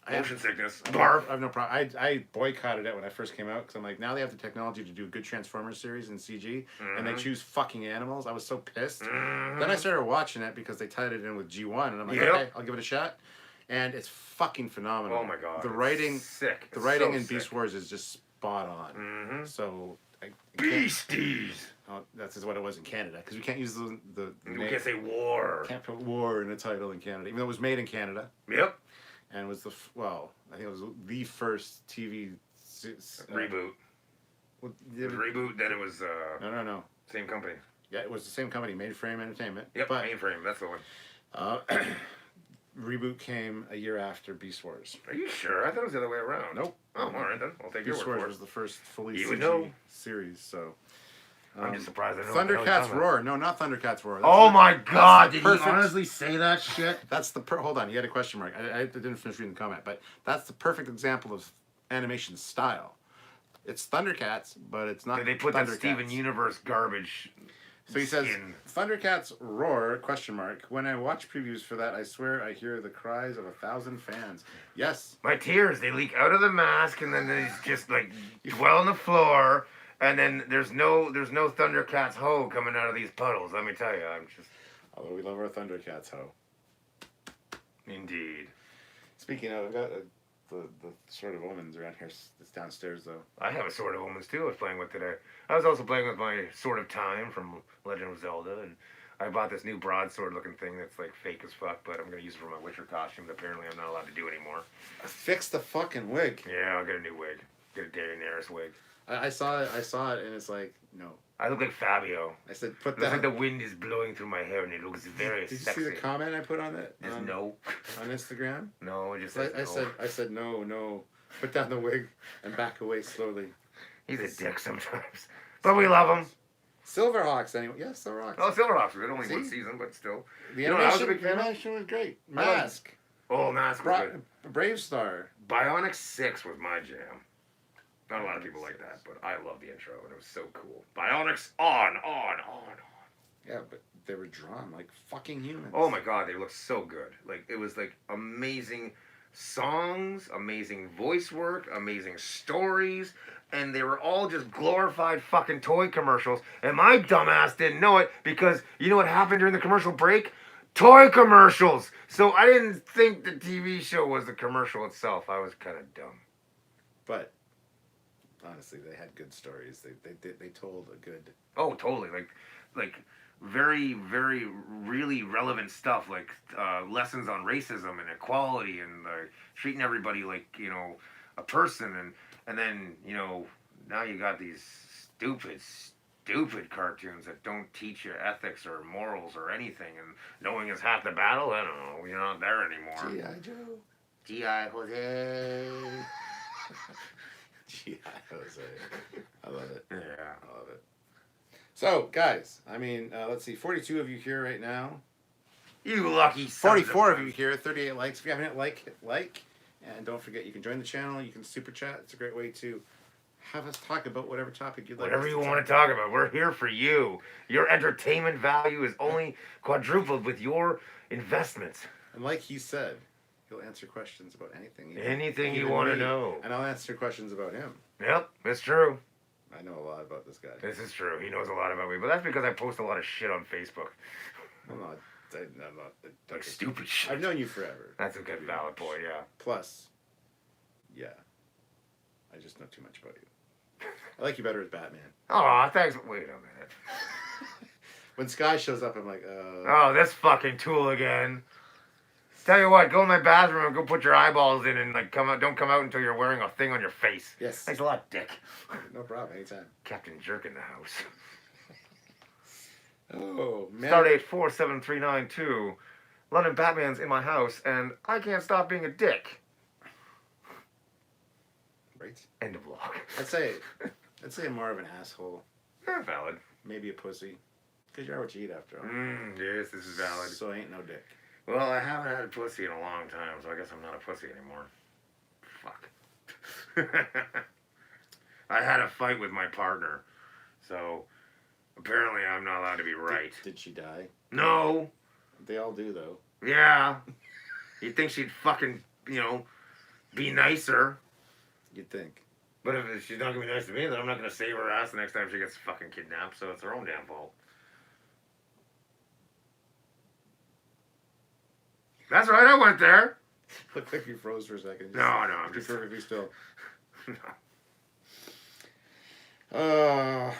motion sickness. I Barf. have no problem. I boycotted it when I first came out because I'm like, now they have the technology to do a good Transformers series in CG, and they choose fucking animals. I was so pissed. Then I started watching it because they tied it in with G1, and I'm like, Yep. okay, I'll give it a shot. and it's fucking phenomenal. Oh my god. The it's writing, sick. the It's writing so in Beast sick. Wars is just spot on. Mm-hmm. So I can't- Beasties. Oh, that's just what it was in Canada because we can't use the You name. can't say war. Can't put war in a title in Canada, even though it was made in Canada Yep. and was I think it was the first TV Reboot. Well, It was reboot. Then it was no. same company. Yeah, it was the same company, Mainframe Entertainment. Yep. But Mainframe. That's the one. Reboot came a year after Beast Wars. Are you sure? I thought it was the other way around. Nope. Oh, all right then. I'll take your Beast word Wars for was it. the first fully You would CG know. series. So I'm just surprised I know. what the hell you're Thundercats talking about. Roar. No, not Thundercats Roar. Oh my god! the Did perfect- he honestly say that shit? That's the hold on. You had a question mark. I didn't finish reading the comment, but that's the perfect example of animation style. It's Thundercats, but it's not. They put that Thundercats. Steven Universe garbage. So he says, skin. Thundercats Roar, question mark. When I watch previews for that, I swear I hear the cries of 1,000 fans. Yes. My tears, they leak out of the mask, and then they just like dwell on the floor, and then there's no Thundercats hoe coming out of these puddles. Let me tell you, I'm just Although we love our Thundercats, ho. indeed. Speaking of, I've got the Sword of Omens around here. It's downstairs, though. I have a Sword of Omens too. I was playing with today. I was also playing with my Sword of Time from Legend of Zelda, and I bought this new broadsword looking thing that's like fake as fuck, but I'm gonna use it for my Witcher costume that apparently I'm not allowed to do anymore. Fix the fucking wig. Yeah, I'll get a new wig. Get a Daenerys wig. I saw it, and it's like, no. I look like Fabio. I said, put It looks that. like the wind is blowing through my hair, and it looks very Did you sexy. see the comment I put on it? Just on, no. on Instagram? No, it just So says no. I said, no. Put down the wig and back away slowly. He's a dick sometimes. But we love him. Silverhawks, anyway. Yes, Silverhawks. Oh, Silverhawks was good. Only one See? season, but still. The You know what I was a animation, big fan of? animation was great. I like- Mask. Oh, Mask was good. Brave Star. Bionic 6 was my jam. Not a lot of people like that, but I love the intro, and it was so cool. Bionics on. Yeah, but they were drawn like fucking humans. Oh my god, they look so good. Like, it was like amazing songs, amazing voice work, amazing stories, and they were all just glorified fucking toy commercials. And my dumbass didn't know it because you know what happened during the commercial break? Toy commercials! So I didn't think the TV show was the commercial itself. I was kind of dumb. But honestly, they had good stories. They told a good. Oh, totally. Like very, very, really relevant stuff. Like lessons on racism and equality and treating everybody like a person. And then now you got these stupid cartoons that don't teach you ethics or morals or anything. And knowing is half the battle. I don't know. You're not there anymore. G.I. Joe. G.I. Jose. G.I. Jose. I love it. Yeah. I love it. So, guys, I mean, let's see, 42 of you here right now. You lucky sons 44 of guns. you here, 38 likes. If you haven't hit like. And don't forget, you can join the channel. You can super chat. It's a great way to have us talk about whatever topic you'd like. Whatever us you want to talk about, we're here for you. Your entertainment value is only quadrupled with your investments. And like he said, he'll answer questions about anything. Anything you even want to me. know. And I'll answer questions about him. Yep, that's true. I know a lot about this guy. This is true. He knows a lot about me, but that's because I post a lot of shit on Facebook. I'm not. Like stupid shit. I've known you forever. That's a good valid point, yeah. Plus, yeah, I just know too much about you. I like you better as Batman. Aw, thanks. Wait a minute. When Sky shows up, I'm like, Oh, this fucking tool again. Tell you what, go in my bathroom and go put your eyeballs in and come out. Don't come out until you're wearing a thing on your face. Yes. Thanks a lot, Dick. No problem, anytime. Captain Jerk in the house. Oh, man. Stardate 47392. London Batman's in my house, and I can't stop being a dick. Right? End of log. I'd say more of an asshole. Valid. Maybe a pussy. Because you are what you eat after all. Yes, this is valid. So I ain't no dick. Well, I haven't had a pussy in a long time, so I guess I'm not a pussy anymore. Fuck. I had a fight with my partner, so apparently I'm not allowed to be right. Did she die? No. They all do, though. Yeah. You'd think she'd fucking, be nicer. You'd think. But if she's not gonna be nice to me, then I'm not gonna save her ass the next time she gets fucking kidnapped, so it's her own damn fault. That's right, I went there. Looked like you froze for a second. No, I'm Just just perfectly still. no.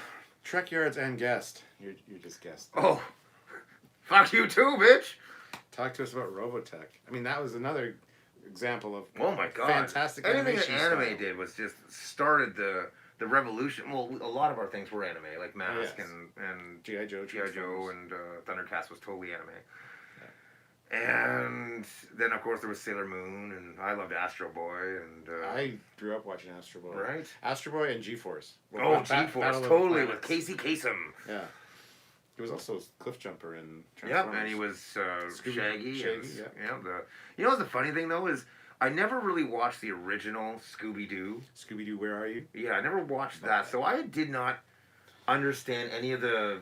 Trekyards and guest. You're just guest. Oh, fuck you too, bitch. Talk to us about Robotech. I mean, that was another example of Oh my god, fantastic anything that animation anime style. did was just started the revolution. Well, a lot of our things were anime, like Mask yes. and G.I. Joe. G.I. Joe and Thundercats was totally anime. And then, of course, there was Sailor Moon, and I loved Astro Boy, and I grew up watching Astro Boy. right? Astro Boy and G-Force. Oh, G-Force, totally, with Planets. Casey Kasem. Yeah. He was also Cliff Jumper in Yep, Transformers. and he was Shaggy. Shaggy, and, yeah. You know what's the funny thing, though, is I never really watched the original Scooby-Doo. Scooby-Doo, Where Are You? Yeah, I never watched that, so I did not understand any of the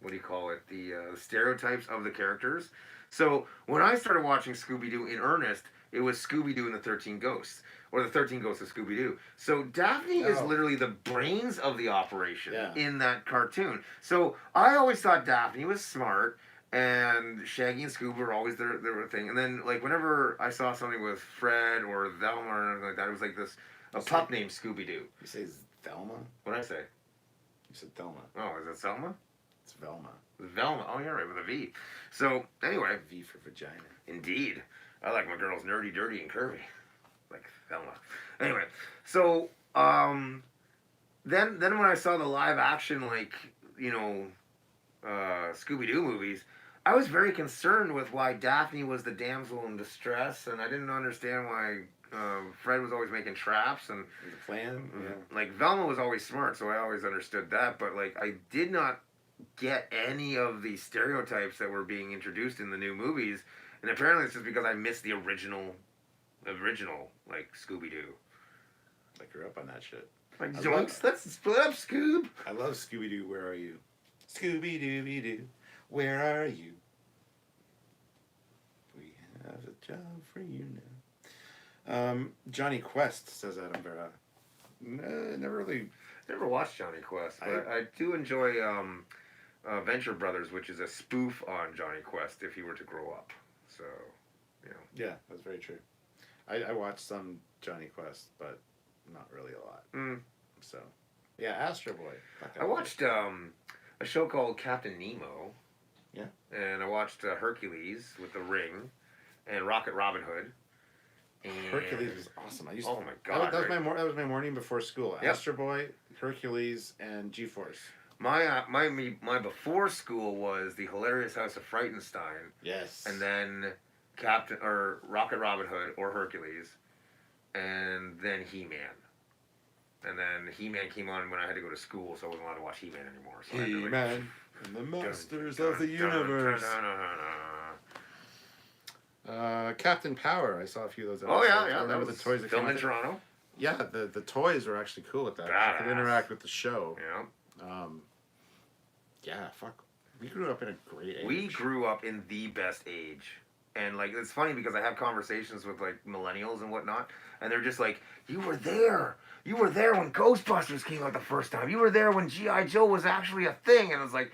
what do you call it, the stereotypes of the characters. So when I started watching Scooby-Doo in earnest, it was Scooby-Doo and the 13 Ghosts, or the 13 Ghosts of Scooby-Doo. So Daphne is literally the brains of the operation in that cartoon. So I always thought Daphne was smart, and Shaggy and Scooby were always their thing. And then, like, whenever I saw something with Fred or Velma or anything like that, it was like a pup named Scooby-Doo. You say Thelma? What did I say? You said Thelma. Oh, is it Selma? It's Velma. Velma. Oh, you're right, with a V. So, anyway. V for vagina. Indeed. I like my girls nerdy, dirty, and curvy. Like Velma. Anyway, so, then when I saw the live action, like, you know, Scooby-Doo movies, I was very concerned with why Daphne was the damsel in distress, and I didn't understand why Fred was always making traps, and The plan? Yeah. like Velma was always smart, so I always understood that, but like I did not get any of the stereotypes that were being introduced in the new movies, and apparently it's just because I missed the original like Scooby-Doo. I grew up on that shit. Like I joints, let's split up, Scoob. I love Scooby-Doo, Where Are You? Scooby-Dooby-Doo, where are you? We have a job for you now. Johnny Quest, says Adam Vera. Never watched Johnny Quest, but I do enjoy Venture Brothers, which is a spoof on Johnny Quest if he were to grow up. So, you know. Yeah, that's very true. I watched some Johnny Quest, but not really a lot. So, yeah, Astro Boy. I watched a show called Captain Nemo. Yeah. And I watched Hercules with the Ring, and Rocket Robin Hood. And Hercules was awesome. I used oh to, my god! that was my morning before school. Yep. Astro Boy, Hercules, and G-Force. My before school was the Hilarious House of Frightenstein. Yes. And then Rocket Robin Hood or Hercules, and then He-Man. And then He-Man came on when I had to go to school, so I wasn't allowed to watch He-Man anymore. So He-Man and the Masters of the Universe. Captain Power. I saw a few of those episodes. Oh yeah. That was the toys that filmed came in with Toronto. Yeah, the toys were actually cool with that. Badass. You could interact with the show. Yeah. Yeah, fuck. We grew up in a great age. We grew up in the best age. And, like, it's funny because I have conversations with, like, millennials and whatnot, and they're just like, you were there. You were there when Ghostbusters came out the first time. You were there when G.I. Joe was actually a thing. And it's like,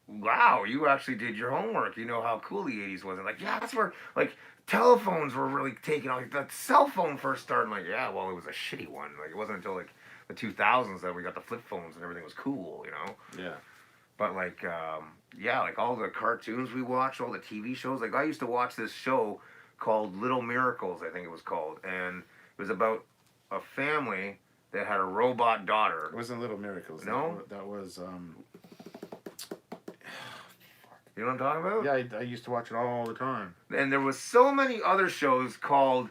wow, you actually did your homework. You know how cool the 80s was. And, like, yeah, that's where, like, telephones were really taking off. Like, the cell phone first started. Like, yeah, well, it was a shitty one. Like, it wasn't until, like, the 2000s that we got the flip phones and everything was cool, you know? Yeah. But, like, yeah, like, all the cartoons we watched, all the TV shows. Like, I used to watch this show called Little Miracles, I think it was called. And it was about a family that had a robot daughter. It wasn't Little Miracles. No? That was, You know what I'm talking about? Yeah, I used to watch it all the time. And there was so many other shows called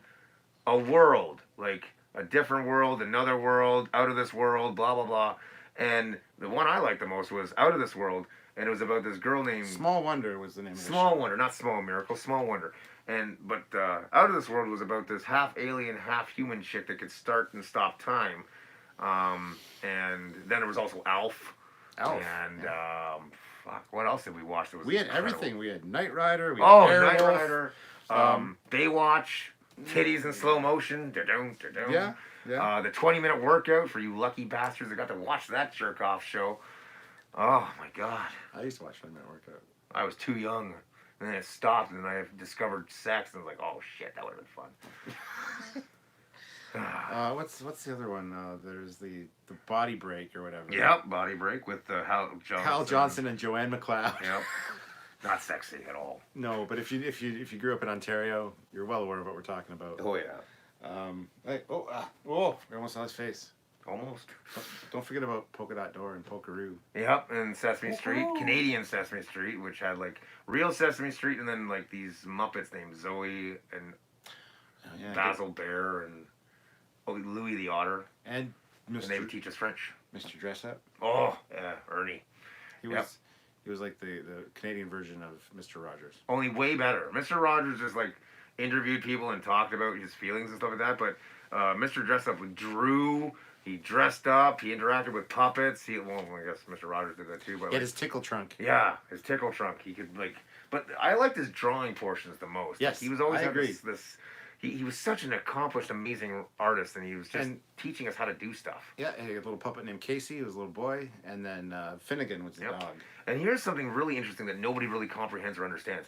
A World. Like, a different world, another world, out of this world, blah, blah, blah. And the one I liked the most was Out of This World, and it was about this girl named... Small Wonder was the name of the show. Small Wonder, not Small Miracle, Small Wonder. But Out of This World was about this half-alien, half-human chick that could start and stop time. And then there was also Alf. And, fuck, what else did we watch that was We had incredible? everything. We had Knight Rider, we had Knight Airwolf. Rider, Baywatch, titties in slow motion, da-dum, da-dum. Yeah. The 20-minute workout for you lucky bastards that got to watch that jerk-off show. Oh, my God. I used to watch 20-minute workout. I was too young. And then it stopped, and I discovered sex, and I was like, oh shit, that would have been fun. What's the other one? There's the Body Break or whatever. Yep, Body Break with Hal Johnson. Hal Johnson and Joanne McLeod. Yep. Not sexy at all. No, but if you grew up in Ontario, you're well aware of what we're talking about. Oh yeah. We're almost on his face. Almost. Don't forget about Polka Dot Door and Polkaroo. Yep, and Sesame Street, Canadian Sesame Street, which had like real Sesame Street, and then like these Muppets named Zoe and Basil Bear and Louis the Otter, and and they would teach us French. Mr. Dress Up. Oh yeah, Ernie. He was like the Canadian version of Mr. Rogers. Only way better. Mr. Rogers just like interviewed people and talked about his feelings and stuff like that, but Mr. Dress Up drew. He dressed up. He interacted with puppets. I guess Mr. Rogers did that too. But he had his tickle trunk. Yeah, his tickle trunk. He could like, but I liked his drawing portions the most. Yes, he was always I agree. He was such an accomplished, amazing artist, and he was just teaching us how to do stuff. Yeah, and he had a little puppet named Casey, who was a little boy, and then Finnegan was the dog. And here's something really interesting that nobody really comprehends or understands.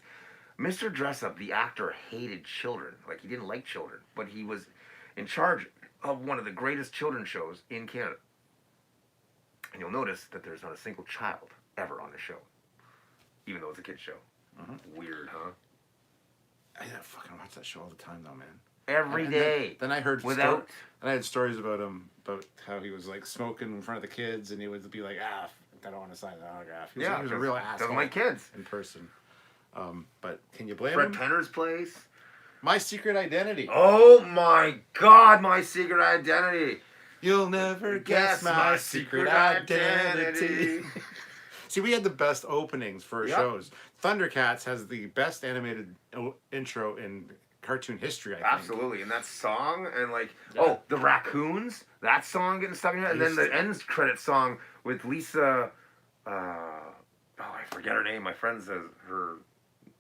Mr. Dress Up, the actor, hated children. Like, he didn't like children, but he was in charge of one of the greatest children's shows in Canada. And you'll notice that there's not a single child ever on the show, even though it's a kid's show. Mm-hmm. Weird, huh? I fucking watch that show all the time, though, man. Every day. Then I heard and I had stories about him, about how he was like smoking in front of the kids, and he would be like, I don't want to sign an autograph. He was a real asshole. Doesn't like kids in person. But can you blame Fred him? Penner's Place. My Secret Identity. Oh my God, My Secret Identity. You'll never guess my secret identity. See, we had the best openings for shows. Thundercats has the best animated intro in cartoon history, I think. Absolutely, and that song, and like, the raccoons, that song getting stuck in it, and then the end credit song with Lisa, I forget her name, my friend says her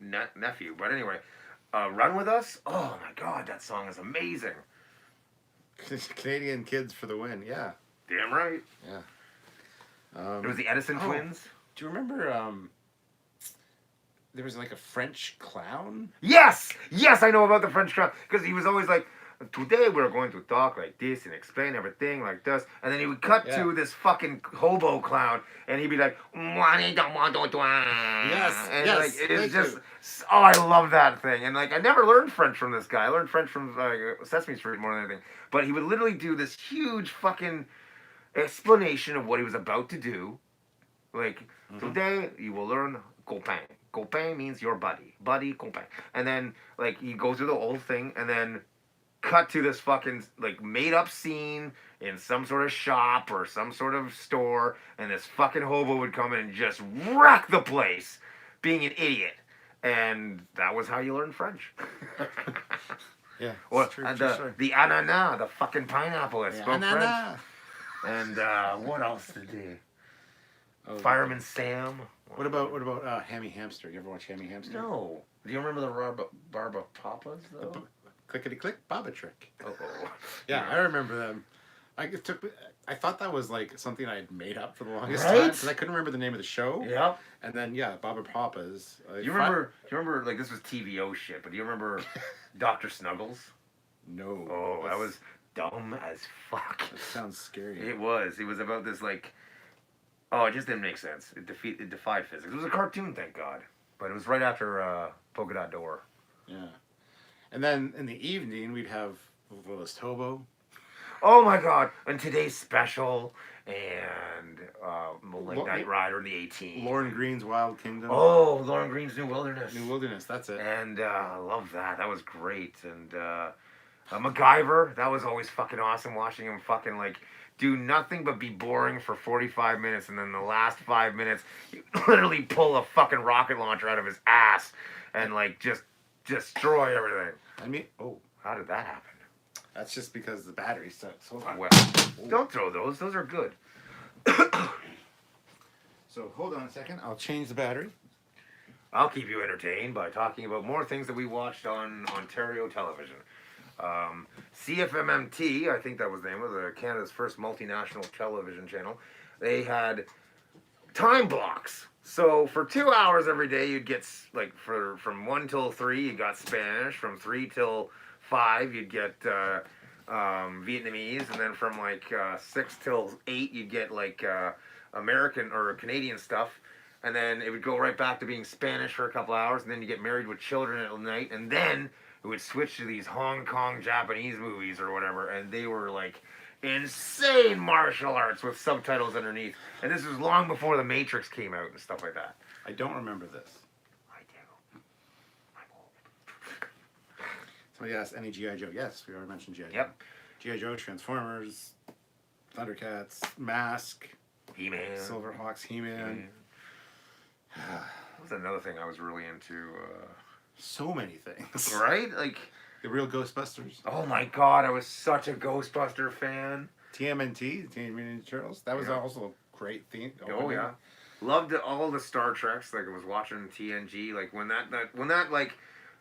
nephew, but anyway, Run With Us, oh my God, that song is amazing. Canadian kids for the win, yeah. Damn right. Yeah. It was the Edison twins. Do you remember, there was like a French clown? Yes, I know about the French clown because he was always like, today we're going to talk like this and explain everything like this, and then he would cut to this fucking hobo clown, and he'd be like, yes, and like it's just, I love that thing, and like I never learned French from this guy. I learned French from Sesame Street more than anything, but he would literally do this huge fucking explanation of what he was about to do, like today you will learn copain. Copain means your buddy, copain, and then like he goes through the whole thing, and then cut to this fucking like made up scene in some sort of shop or some sort of store, and this fucking hobo would come in and just wreck the place, being an idiot, and that was how you learn French. Yeah, or the ananas, the fucking pineapple that spoke French. And what else did they? Fireman Sam. What about Hammy Hamster? You ever watch Hammy Hamster? No. Do you remember the Barba Papas though? Clickety click, Baba Trick. Uh-oh. Yeah, I remember them. I thought that was like something I had made up for the longest time because I couldn't remember the name of the show. Yeah. And then Baba Papas. Do you remember like this was TVO shit? But do you remember Dr. Snuggles? No. Oh, that was dumb as fuck. That sounds scary. It was. It was about this like. Oh, it just didn't make sense. It defied physics. It was a cartoon, thank God. But it was right after Polka Dot Door. Yeah. And then in the evening, we'd have Willis Hobo. Oh my God! And Today's Special, and like Knight Rider and the 18. Lauren Green's Wild Kingdom. Oh, Lauren Green's New Wilderness. New Wilderness, that's it. And I love that. That was great. And MacGyver, that was always fucking awesome watching him fucking like do nothing but be boring for 45 minutes, and then the last 5 minutes, he literally pull a fucking rocket launcher out of his ass and like just destroy everything. I mean, how did that happen? That's just because the battery sucks. Hold on. Well, don't throw those. Those are good. So hold on a second. I'll change the battery. I'll keep you entertained by talking about more things that we watched on Ontario television. CFMMT, I think that was the name of Canada's first multinational television channel. They had time blocks. So for 2 hours every day, you'd get like from 1 till 3, you got Spanish. From 3 till 5, you'd get Vietnamese, and then from like 6 till 8, you'd get like American or Canadian stuff, and then it would go right back to being Spanish for a couple hours, and then you get Married with Children at night, and then it would switch to these Hong Kong Japanese movies or whatever, and they were like insane martial arts with subtitles underneath. And this was long before The Matrix came out and stuff like that. I don't remember this. I do. I'm old. Somebody asked any G.I. Joe. Yes, we already mentioned G.I. Joe. Yep. G.I. Joe, Transformers, Thundercats, Mask, He-Man. Silverhawks, He-Man. That was another thing I was really into. So many things. Right? Like... The real Ghostbusters. Oh my god, I was such a Ghostbuster fan. TMNT, Teenage Mutant Ninja Turtles. That was also a great theme. Oh yeah. Loved all the Star Treks. Like I was watching TNG. Like when that like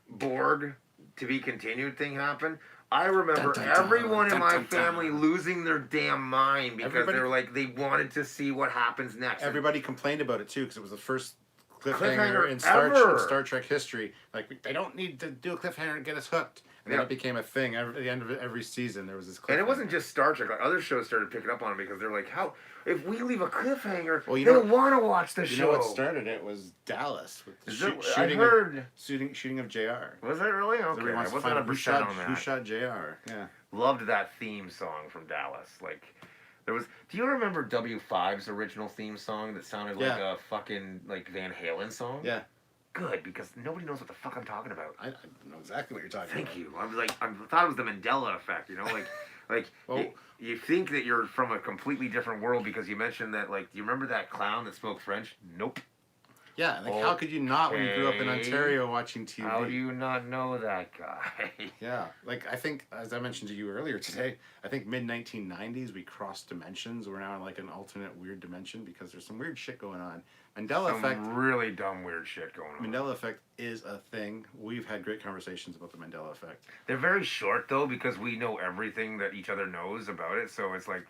Borg to be continued thing happened. I remember everyone in my family losing their damn mind because they were like they wanted to see what happens next. Everybody complained about it too because it was the first cliffhanger in ever. Star Trek history. Like they don't need to do a cliffhanger and get us hooked. And then it became a thing. At the end of every season, there was this cliffhanger. And it wasn't just Star Trek. Like, other shows started picking up on it because they're like, how... If we leave a cliffhanger, they'll want to watch the show. You know what started it was Dallas. With the shooting of JR. Was that really? Okay. I wasn't 100% on that. Who shot JR? Yeah. Loved that theme song from Dallas. Like, there was... Do you remember W5's original theme song that sounded like a fucking, like, Van Halen song? Yeah. Good, because nobody knows what the fuck I'm talking about. I know exactly what you're talking about. Thank you. I was like, I thought it was the Mandela effect, you know, like you think that you're from a completely different world because you mentioned that, like, do you remember that clown that spoke French? Nope. Yeah, like how could you not when you grew up in Ontario watching TV? How do you not know that guy? Yeah, like I think, as I mentioned to you earlier today, I think mid-1990s we crossed dimensions. We're now in like an alternate weird dimension because there's some weird shit going on. Mandela effect. Really dumb weird shit going on. Mandela effect is a thing. We've had great conversations about the Mandela effect. They're very short though because we know everything that each other knows about it. So it's like.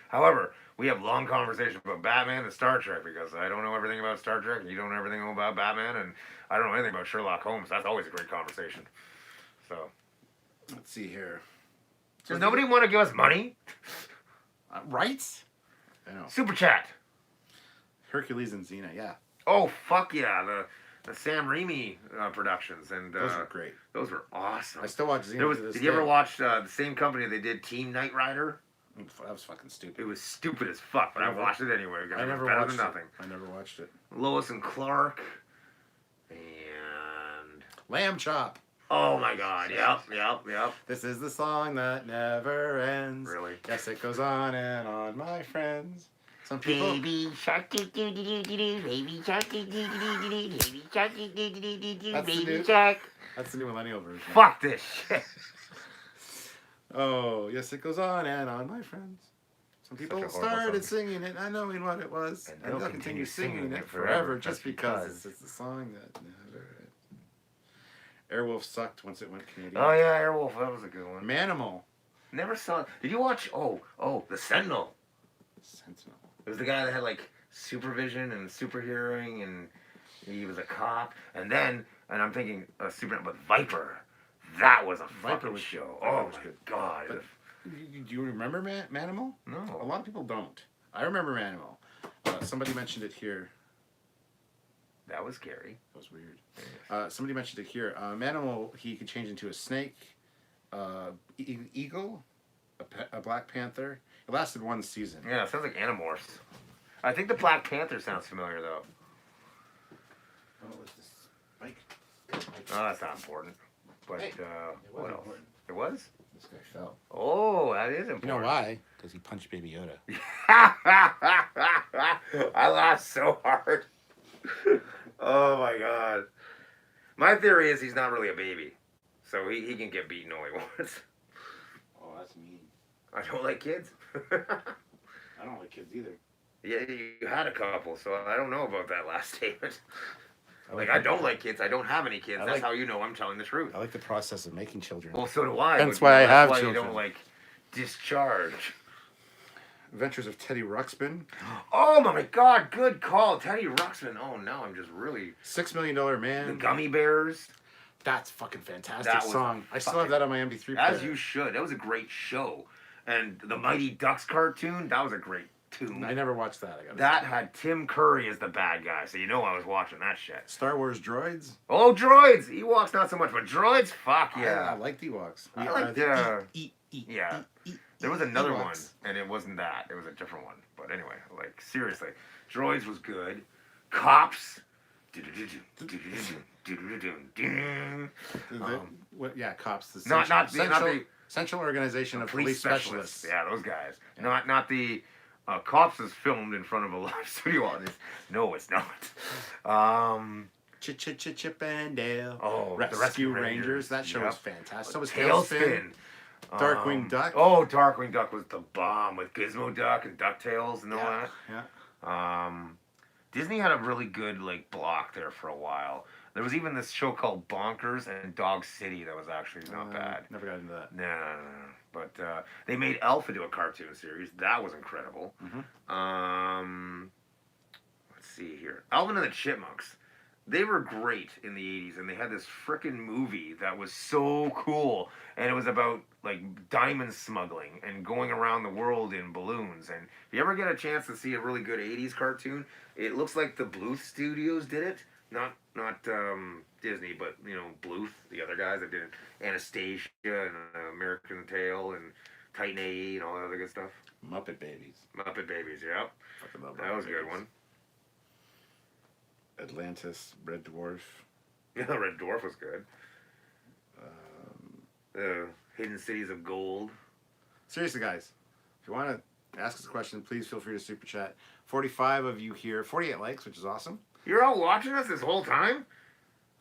However, we have long conversations about Batman and Star Trek because I don't know everything about Star Trek and you don't know everything about Batman and I don't know anything about Sherlock Holmes. That's always a great conversation. So. Let's see here. Does nobody want to give us money? Right? I know. Super chat. Hercules and Xena, yeah. Oh, fuck yeah. The Sam Raimi productions. And those were great. Those were awesome. I still watch Xena. Did you ever watch the same company they did Team Knight Rider? That was fucking stupid. It was stupid as fuck, but I watched it anyway. I never watched it. I never watched it. Lois and Clark. And... Lamb Chop. Oh my god, yep. This is the song that never ends. Really? Yes, it goes on and on, my friends. Some people... Baby shark do do do do do, baby shark do do do do, baby shark do do do do, baby shark. That's the new millennial version. Fuck this shit. Oh, yes, it goes on and on, my friends. Some people started singing it, not knowing what it was, and they'll continue singing it forever just because it's the song that never ends. Airwolf sucked once it went Canadian. Oh yeah, Airwolf, that was a good one. Manimal. Never saw it. Did you watch, The Sentinel? Sentinel. It was the guy that had like supervision and super hearing and he was a cop. And I'm thinking Superman, but Viper. That was a fucking show. Oh my god. But, do you remember Manimal? No. A lot of people don't. I remember Manimal. Somebody mentioned it here. That was scary. That was weird. Somebody mentioned it here. Manimal, he could change into a snake, eagle, a Black Panther. It lasted one season. Yeah, it sounds like Animorphs. I think the Black Panther sounds familiar though. Oh, it was this spike. Oh, that's not important. But hey, what else? Important. It was? This guy fell. Oh, that is important. You know why? Because he punched Baby Yoda. I laughed so hard. Oh my god. My theory is he's not really a baby. So he can get beaten all he wants. Oh, that's mean. I don't like kids. I don't like kids either. Yeah, you had a couple, so I don't know about that last statement. I don't like kids. I don't have any kids. That's how you know I'm telling the truth. I like the process of making children. Well, so do I. That's why I have children. children. You don't, discharge. Adventures of Teddy Ruxpin. Oh my God! Good call, Teddy Ruxpin. Oh, now I'm just really $6 Million the Man. Gummy Bears. That's fucking fantastic That was song. I still have fucking- that on my MP3 player. As you should. That was a great show. And the Mighty Ducks cartoon. That was a great tune. I never watched that. That had Tim Curry as the bad guy, so you know I was watching that shit. Star Wars Droids. Oh, droids! Ewoks not so much, but droids, fuck yeah. I like the Ewoks. I like the- Yeah. There was another one, Ewoks. and it wasn't that. It was a different one. But anyway, like, seriously. Droids was good. Cops. Yeah, cops. The Not Central, the Central Organization of Police Specialists. Yeah, those guys. Yeah. Not the Cops is filmed in front of a live studio audience. No, it's not. Chip and Dale. Oh, Rescue the Rescue Rangers. That show Yep. was fantastic. So was Tailspin. Darkwing Duck. Oh, Darkwing Duck was the bomb with Gizmo Duck and DuckTales and all that. Yeah. Disney had a really good like block there for a while. There was even this show called Bonkers and Dog City that was actually not bad. Never got into that. No. But they made Elf into a cartoon series. That was incredible. Mm-hmm. Let's see here. Alvin and the Chipmunks. They were great in the 80s, and they had this frickin' movie that was so cool. And it was about, like, diamond smuggling and going around the world in balloons. And if you ever get a chance to see a really good 80s cartoon, it looks like the Bluth Studios did it. Not Disney, but, you know, Bluth, the other guys that did it. Anastasia and American Tail and Titan A.E. and all that other good stuff. Muppet Babies. Muppet Babies, yep. Fucking love That Muppet was a good Babies. one. Atlantis, Red Dwarf. Yeah, Red Dwarf was good. Hidden Cities of Gold. Seriously, guys, if you want to ask us a question, please feel free to super chat. 45 of you here, 48 likes, which is awesome. You're all watching us this whole time?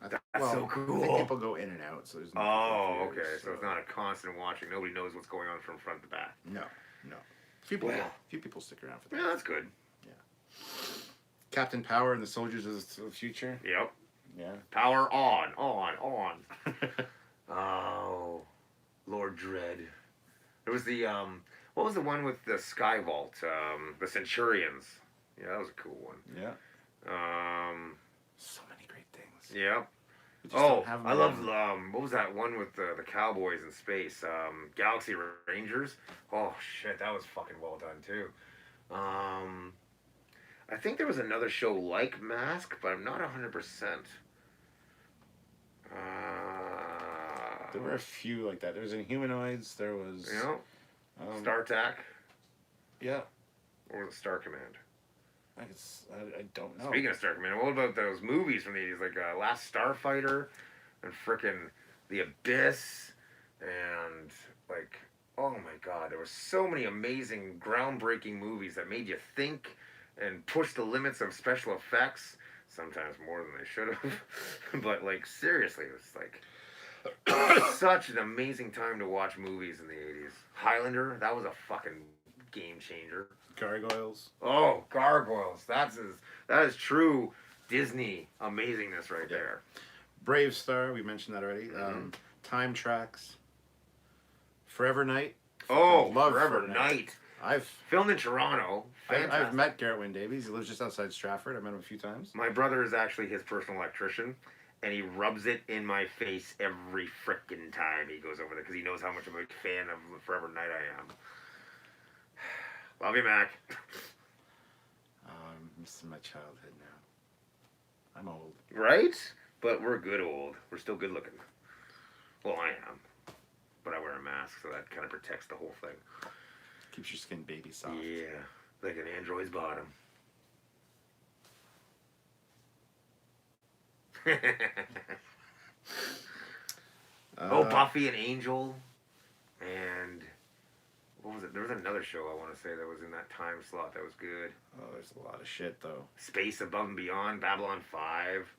That's so I cool. think people go in and out, so there's no Oh, people here, okay. So it's not a constant watching. Nobody knows what's going on from front to back. No. Few people stick around for that. Yeah, that's good. Captain Power and the Soldiers of the Future. Yep. Yeah. Power on. Oh, Lord Dread. There was the what was the one with the Sky Vault? The Centurions. Yeah, that was a cool one. Yeah. So many great things. Yep. We just don't have them I love around. what was that one with the cowboys in space? Galaxy Rangers. Oh shit, that was fucking well done too. I think there was another show like Mask, but I'm not 100%. There were a few like that. There was Inhumanoids. There was. You know, StarTAC Yeah. or the Star Command. I don't know. Speaking of Star Command, what about those movies from the 80s, like Last Starfighter and frickin' The Abyss and like, oh my god, there were so many amazing, groundbreaking movies that made you think and push the limits of special effects, sometimes more than they should have. But like, seriously, it was like such an amazing time to watch movies in the 80s. Highlander, that was a fucking game changer. Gargoyles. Oh, Gargoyles. That is true Disney amazingness right there. Brave Star. We mentioned that already. Time Tracks. Forever Night. Oh, Love Forever Night. I've Filmed in Toronto. I've met Garrett Wayne Davies. He lives just outside Stratford. I've met him a few times. My brother is actually his personal electrician, and he rubs it in my face every frickin' time he goes over there because he knows how much of a fan of Forever Night I am. Love you, Mac. I'm missing my childhood now. I'm old. Right? But we're good old. We're still good looking. Well, I am. But I wear a mask, so that kind of protects the whole thing. Keeps your skin baby soft. Yeah, like an android's bottom. Buffy and Angel, and what was it? There was another show I want to say that was in that time slot that was good. Oh, there's a lot of shit though. Space Above and Beyond, Babylon 5.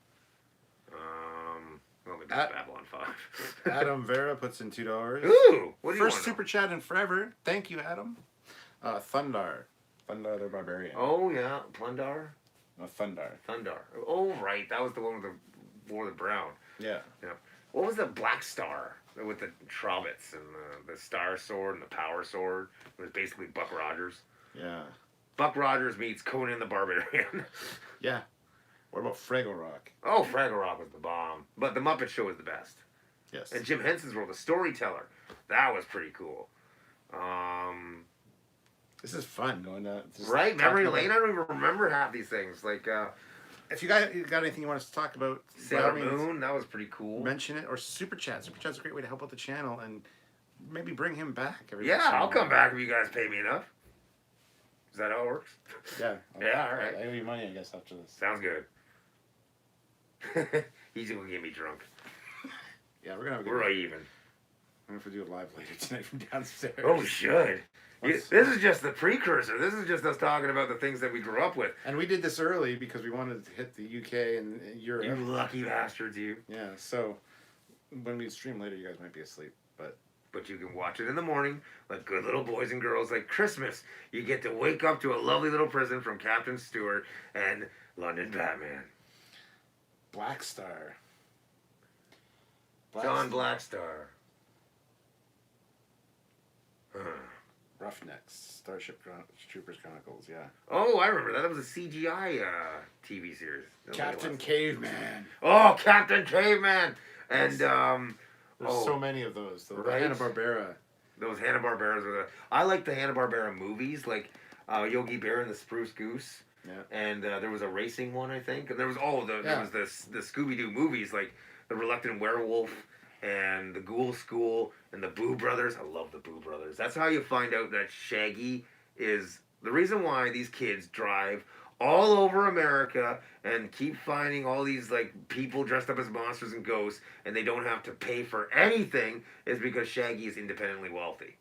Well, maybe it's Babylon 5. Adam Vera puts in $2. Ooh, what do you First want? super chat in forever. Thank you, Adam. Thundar the Barbarian. Oh yeah, Plundar. Thundar. Oh right, that was the one with the wore the brown. Yeah. Yeah. What was the Black Star with the Trobits and the Star Sword and the Power Sword? It was basically Buck Rogers. Yeah. Buck Rogers meets Conan the Barbarian. Yeah. What about Fraggle Rock? Oh, Fraggle Rock was the bomb. But the Muppet Show was the best. Yes. And Jim Henson's role, the storyteller, that was pretty cool. This is fun going to Right, memory lane. I don't even remember half these things. Like if you got anything you want us to talk about, Sailor Moon, that was pretty cool. Mention it, or Super Chat. Super Chat's a great way to help out the channel and maybe bring him back. Yeah, I'll come back if you guys pay me enough. Is that how it works? Yeah. Yeah, all right. I owe you money, I guess, after this. Sounds good. He's gonna get me drunk. Yeah, we're gonna have a good We're night. even. I'm gonna have to do it live later tonight from downstairs. Oh, we should. Let's- This is just the precursor. This is just us talking about the things that we grew up with. And we did this early because we wanted to hit the UK and Europe. You lucky bastards, you. Yeah, so when we stream later, you guys might be asleep. But you can watch it in the morning like good little boys and girls. Like Christmas, you get to wake up to a lovely little present from Captain Stewart and London Batman. Black Star. John Blackstar. Roughnecks. Starship Troopers Chronicles, yeah. Oh, I remember that. That was a CGI TV series. Captain Caveman. Oh, Captain Caveman. And, There's so many of those. The Right? Hanna-Barbera. those Hanna-Barberas were the... I like the Hanna-Barbera movies, like Yogi Bear and the Spruce Goose. Yeah. And there was a racing one, I think. And there was, there Yeah. was the Scooby-Doo movies, like The Reluctant Werewolf and The Ghoul School and the Boo Brothers. I love the Boo Brothers. That's how you find out that Shaggy is the reason why these kids drive all over America and keep finding all these like people dressed up as monsters and ghosts, and they don't have to pay for anything, is because Shaggy is independently wealthy.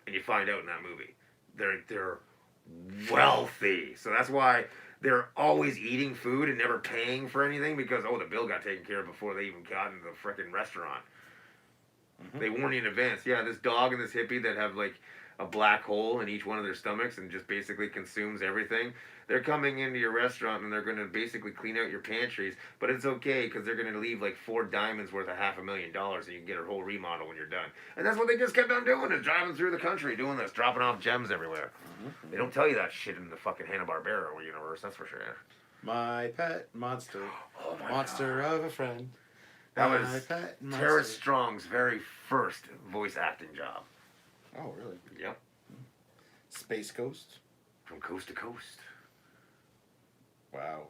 And you find out in that movie. They're wealthy. So that's why they're always eating food and never paying for anything, because the bill got taken care of before they even got into the frickin' restaurant. Mm-hmm. They warn you in advance. Yeah, this dog and this hippie that have like a black hole in each one of their stomachs and just basically consumes everything. They're coming into your restaurant and they're going to basically clean out your pantries, but it's okay because they're going to leave like 4 diamonds worth of $500,000 and you can get a whole remodel when you're done. And that's what they just kept on doing, is driving through the country doing this, dropping off gems everywhere. Mm-hmm. They don't tell you that shit in the fucking Hanna-Barbera universe, that's for sure. My Pet Monster. Oh my Monster God. of a Friend. That My was Pet Tara Monster. Strong's very first voice acting job. Oh, really? Yep. Space Ghost. From coast to coast. Wow.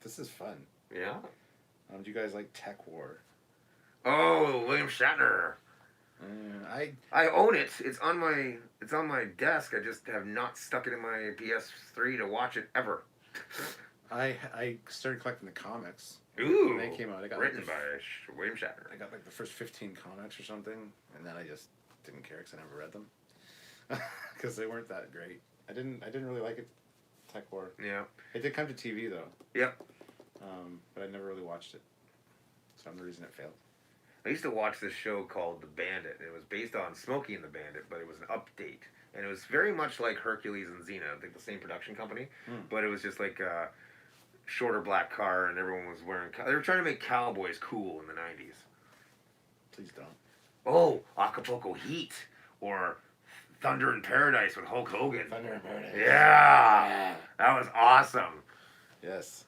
This is fun. Yeah. Do you guys like Tech War? Oh, William Shatner. I own it. It's on my desk. I just have not stuck it in my PS3 to watch it ever. I started collecting the comics. Ooh. When they came out, I got written by William Shatner. I got like the first 15 comics or something, and then I just didn't care because I never read them because they weren't that great. I didn't really like it. Tech War. Yeah. It did come to TV though. Yep. But I never really watched it. So I'm the reason it failed. I used to watch this show called The Bandit. It was based on Smokey and the Bandit, but it was an update. And it was very much like Hercules and Xena, like the same production company. But it was just like a shorter black car, and everyone was wearing... They were trying to make cowboys cool in the 90s. Please don't. Oh, Acapulco Heat. Or Thunder in Paradise with Hulk Hogan. Thunder in Paradise. Yeah. That was awesome. Yes.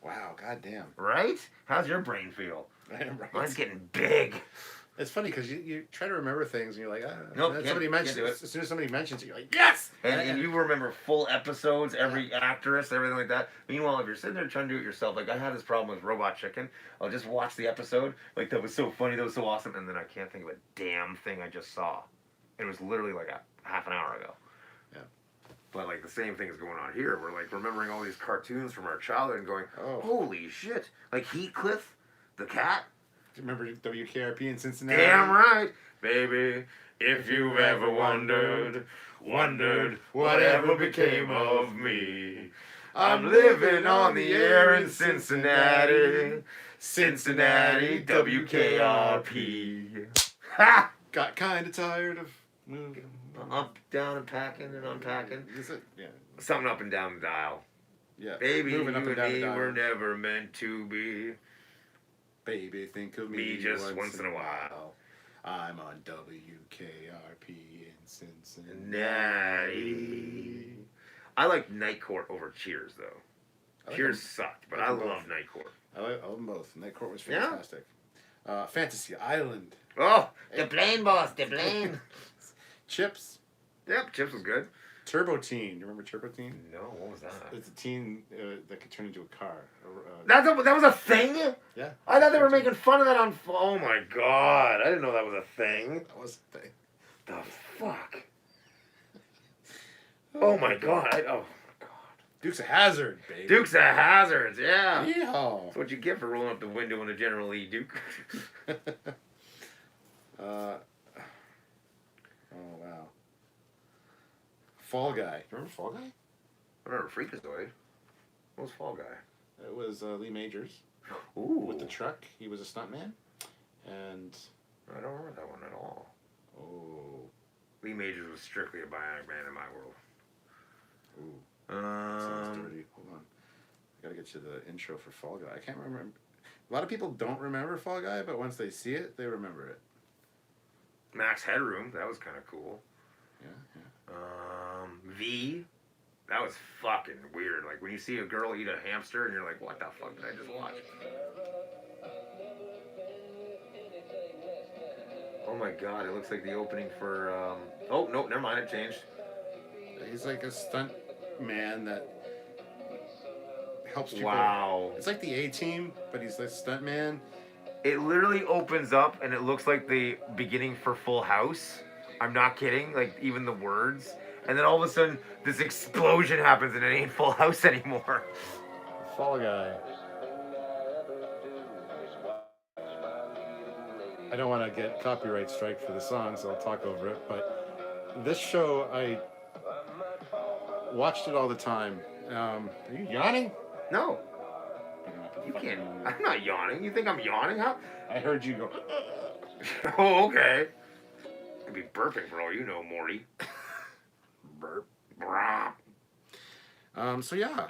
Wow, goddamn. Right? How's your brain feel? Right. Mine's getting big. It's funny because you try to remember things and you're like, Nope, and then can't do it. as soon as somebody mentions it, you're like, yes! And you remember full episodes, every actress, everything like that. Meanwhile, if you're sitting there trying to do it yourself, like I had this problem with Robot Chicken. I'll just watch the episode, like that was so funny, that was so awesome, and then I can't think of a damn thing I just saw. It was literally like a half an hour ago. Yeah. But like the same thing is going on here. We're like remembering all these cartoons from our childhood and going, holy shit. Like Heathcliff, the cat. Do you remember WKRP in Cincinnati? Damn right, baby. If you've ever wondered whatever became of me. I'm living on the air in Cincinnati. Cincinnati, WKRP. Ha! Got kind of tired of moving. Up, down, and packing and unpacking. Is it? Yeah. Something up and down the dial. Yeah. Baby, moving up you and down the and me dial. were never meant to be. Baby, think of Me just once in a while. I'm on WKRP in Cincinnati. Cincinnati. I like Night Court over Cheers, though. Cheers sucked, but I love Night Court. I love them both. Night Court was fantastic. Fantasy Island. Oh, the plane, boss, the plane. Chips. Yep, Chips was good. Turbo Teen. You remember Turbo Teen? No, what was that? It's a teen that could turn into a car. That was a thing? Yeah. I thought they were making fun of that on... Oh, my God. I didn't know that was a thing. That was a thing. The fuck? Oh, my God. Oh, my God. Dukes of Hazzard, baby. Dukes of Hazzards, yeah. Yeehaw. That's what you get for rolling up the window in a General Lee Duke. Oh, wow. Fall Guy. Remember Fall Guy? I remember Freakazoid. What was Fall Guy? It was Lee Majors. Ooh. With the truck. He was a stuntman. And... I don't remember that one at all. Oh. Lee Majors was strictly a bionic man in my world. Ooh. Sounds dirty. Hold on. I gotta get you the intro for Fall Guy. I can't remember. A lot of people don't remember Fall Guy, but once they see it, they remember it. Max Headroom. That was kind of cool. Yeah. V. That was fucking weird. Like when you see a girl eat a hamster and you're like, what the fuck did I just watch? Oh my God, it looks like the opening for, oh, no, never mind, it changed. He's like a stunt man that helps people. Wow. It's like the A-Team, but he's like stunt man. It literally opens up and it looks like the beginning for Full House. I'm not kidding, like even the words. And then all of a sudden, this explosion happens and it ain't Full House anymore. Fall Guy. I don't want to get copyright strike for the song, so I'll talk over it. But this show, I watched it all the time. Are you yawning? No. You can't. I'm not yawning. You think I'm yawning, huh? I heard you go. Oh, okay. I'd be burping for all you know, Morty. Burp. Brah. So yeah.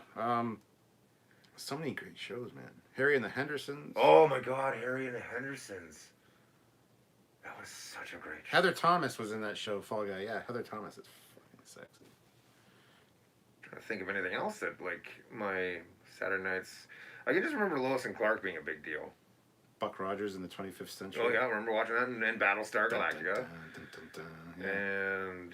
So many great shows, man. Harry and the Hendersons. Oh my God, Harry and the Hendersons. That was such a great show. Heather Thomas was in that show, Fall Guy. Yeah, Heather Thomas is fucking sexy. I'm trying to think of anything else that, like, my Saturday nights... I can just remember Lois and Clark being a big deal. Buck Rogers in the 25th Century. Oh, yeah, I remember watching that, and Battlestar Galactica. Yeah. And,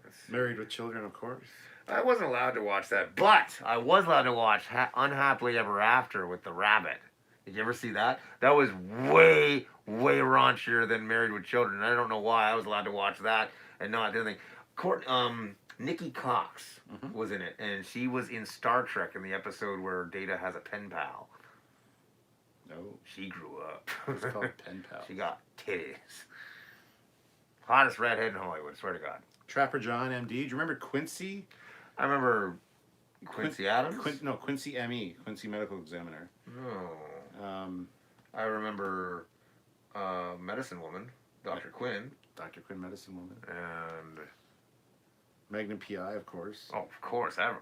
let's see. Married with Children, of course. I wasn't allowed to watch that, but I was allowed to watch Unhappily Ever After with the rabbit. Did you ever see that? That was way, way raunchier than Married with Children. I don't know why I was allowed to watch that and not do anything. Nikki Cox was in it, and she was in Star Trek in the episode where Data has a pen pal. No. She grew up. It's called Pen Pal. She got titties. Hottest redhead in Hollywood, swear to God. Trapper John, MD. Do you remember Quincy? I remember Quincy Adams? Quincy ME, Quincy Medical Examiner. No. I remember Medicine Woman, Dr. Quinn. Dr. Quinn, Medicine Woman. And... Magnum PI, of course. Oh, of course. That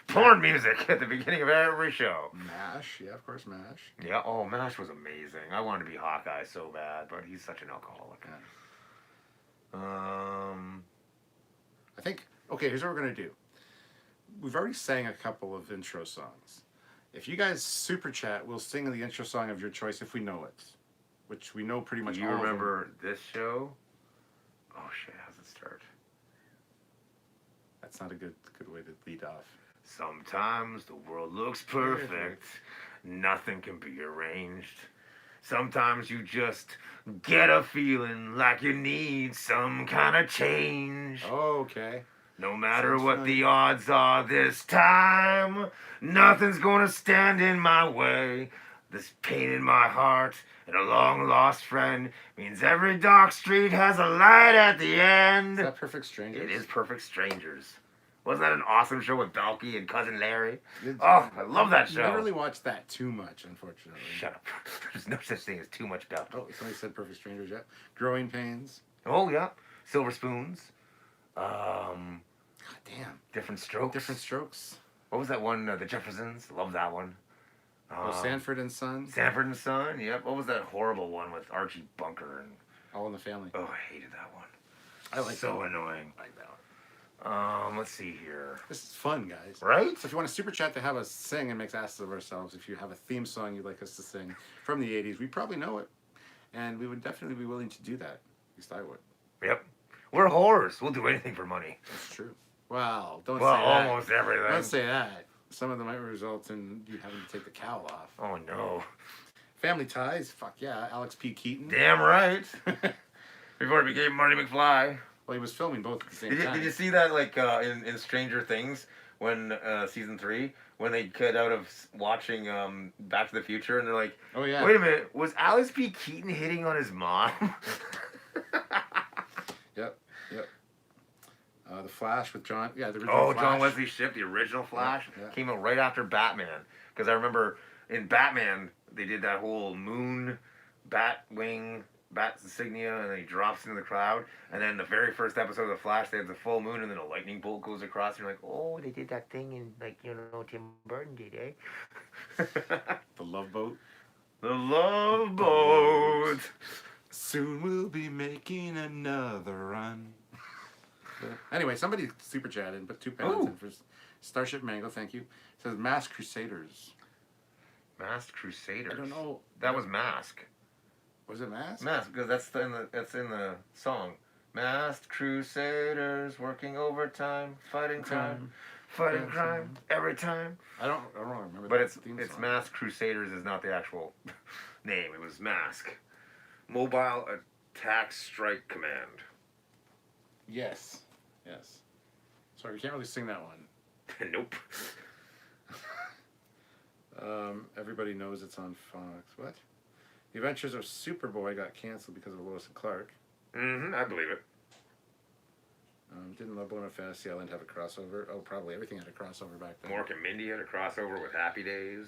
porn music at the beginning of every show. MASH, yeah, of course, MASH. Yeah, oh, MASH was amazing. I wanted to be Hawkeye so bad, but he's such an alcoholic. Yeah. I think, okay, here's what we're going to do. We've already sang a couple of intro songs. If you guys super chat, we'll sing the intro song of your choice if we know it. Which we know pretty much Do you all remember this show? Oh, shit, how's it start? That's not a good way to lead off. Sometimes the world looks perfect. Nothing can be arranged. Sometimes you just get a feeling like you need some kind of change. Oh, okay. No matter Sounds what fun. the odds are this time, nothing's gonna stand in my way. This pain in my heart and a long-lost friend means every dark street has a light at the end. Is that Perfect Strangers? It is Perfect Strangers. Wasn't that an awesome show with Balky and Cousin Larry? It's- Oh, I love that show. I never really watched that too much, unfortunately. Shut up. There's no such thing as too much Balky. Oh, somebody said Perfect Strangers, yeah. Growing Pains. Oh, yeah. Silver Spoons. God damn. Different Strokes. Different Strokes. What was that one? The Jeffersons. Love that one. Sanford and Son. Sanford and Son. Yep. What was that horrible one with Archie Bunker and All in the Family. Oh, I hated that one. I like so that. annoying. I like that one. Let's see here. This is fun, guys. Right? So if you want to super chat to have us sing and make asses of ourselves, if you have a theme song you'd like us to sing from the 80s, we probably know it. And we would definitely be willing to do that. At least I would. Yep. We're whores. We'll do anything for money. That's true. Well, don't say Well, that. almost everything. Don't say that. Some of them might result in you having to take the cowl off. Oh, no. Family Ties. Fuck yeah. Alex P. Keaton. Damn right. Before he became Marty McFly. Well, he was filming both at the same time. Did you see that, like, in Stranger Things, when, season 3, when they cut out of watching, Back to the Future, and they're like, Oh, yeah. wait a minute, was Alex P. Keaton hitting on his mom? Yep. The Flash with John. Yeah, the original Oh, Flash. John Wesley Shipp, the original Flash, Yeah. came out right after Batman. Because I remember in Batman, they did that whole moon, bat wing, bat insignia, and then he drops into the cloud. And then the very first episode of The Flash, they have the full moon, and then a lightning bolt goes across. And you're like, oh, they did that thing in, like, you know, Tim Burton did, eh? The Love Boat. The Love Boat. Soon we'll be making another run. Anyway, somebody super chatted, put £2 in for Starship Mango. Thank you. It says Masked Crusaders. Masked Crusaders. I don't know. That was Mask. Was it Mask? Mask, because that's in the song. Masked Crusaders working overtime, fighting crime, fighting crime every time. I don't remember. But that it's theme song. Masked Crusaders is not the actual name. It was Mask. Mobile Attack Strike Command. Yes. Sorry, we can't really sing that one. Nope. Everybody knows it's on Fox. What? The Adventures of Superboy got canceled because of Lois and Clark. Mm-hmm, I believe it. Didn't Love Bone and Fantasy Island have a crossover? Oh, probably. Everything had a crossover back then. Mork and Mindy had a crossover with Happy Days.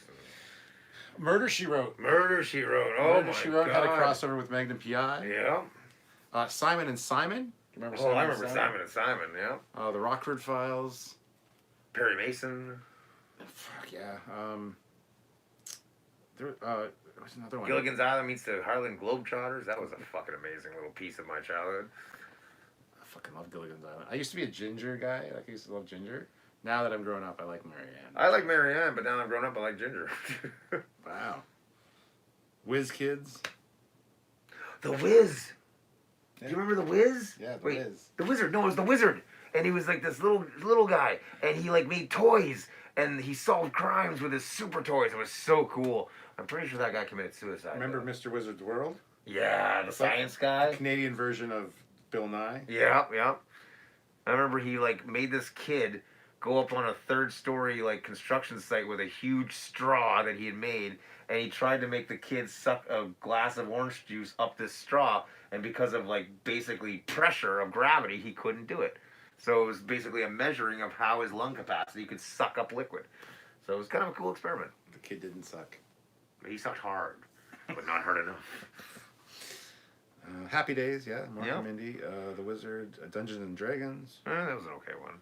Murder, She Wrote. Murder, She Wrote. Oh, Murder, my She Wrote God. had a crossover with Magnum P.I. Yeah. Simon and Simon. Do you remember Oh, I remember Simon and Simon, yeah. The Rockford Files. Perry Mason. Fuck yeah. There was another one. Gilligan's Island meets the Harlem Globetrotters. That was a fucking amazing little piece of my childhood. I fucking love Gilligan's Island. I used to be a Ginger guy. Like, I used to love Ginger. Now that I'm growing up, I like Marianne. I like Marianne, but now I'm grown up, I like Ginger. Wow. Whiz Kids. The Wiz. Yeah. Do you remember the Wiz? Yeah, the Wait, Wiz. The Wizard. No, it was the Wizard. And he was like this little guy, and he like made toys, and he solved crimes with his super toys. It was so cool. I'm pretty sure that guy committed suicide. Remember though. Mr. Wizard's World? Yeah, the It's like science The guy. Canadian version of Bill Nye. Yeah. I remember he like made this kid go up on a third-story like construction site with a huge straw that he had made, and he tried to make the kid suck a glass of orange juice up this straw, and because of like basically pressure of gravity, he couldn't do it. So it was basically a measuring of how his lung capacity could suck up liquid. So it was kind of a cool experiment. The kid didn't suck. He sucked hard, but not hard enough. Happy Days, yeah. Mark Yeah. and Mindy. The Wizard. Dungeons and Dragons. That was an okay one.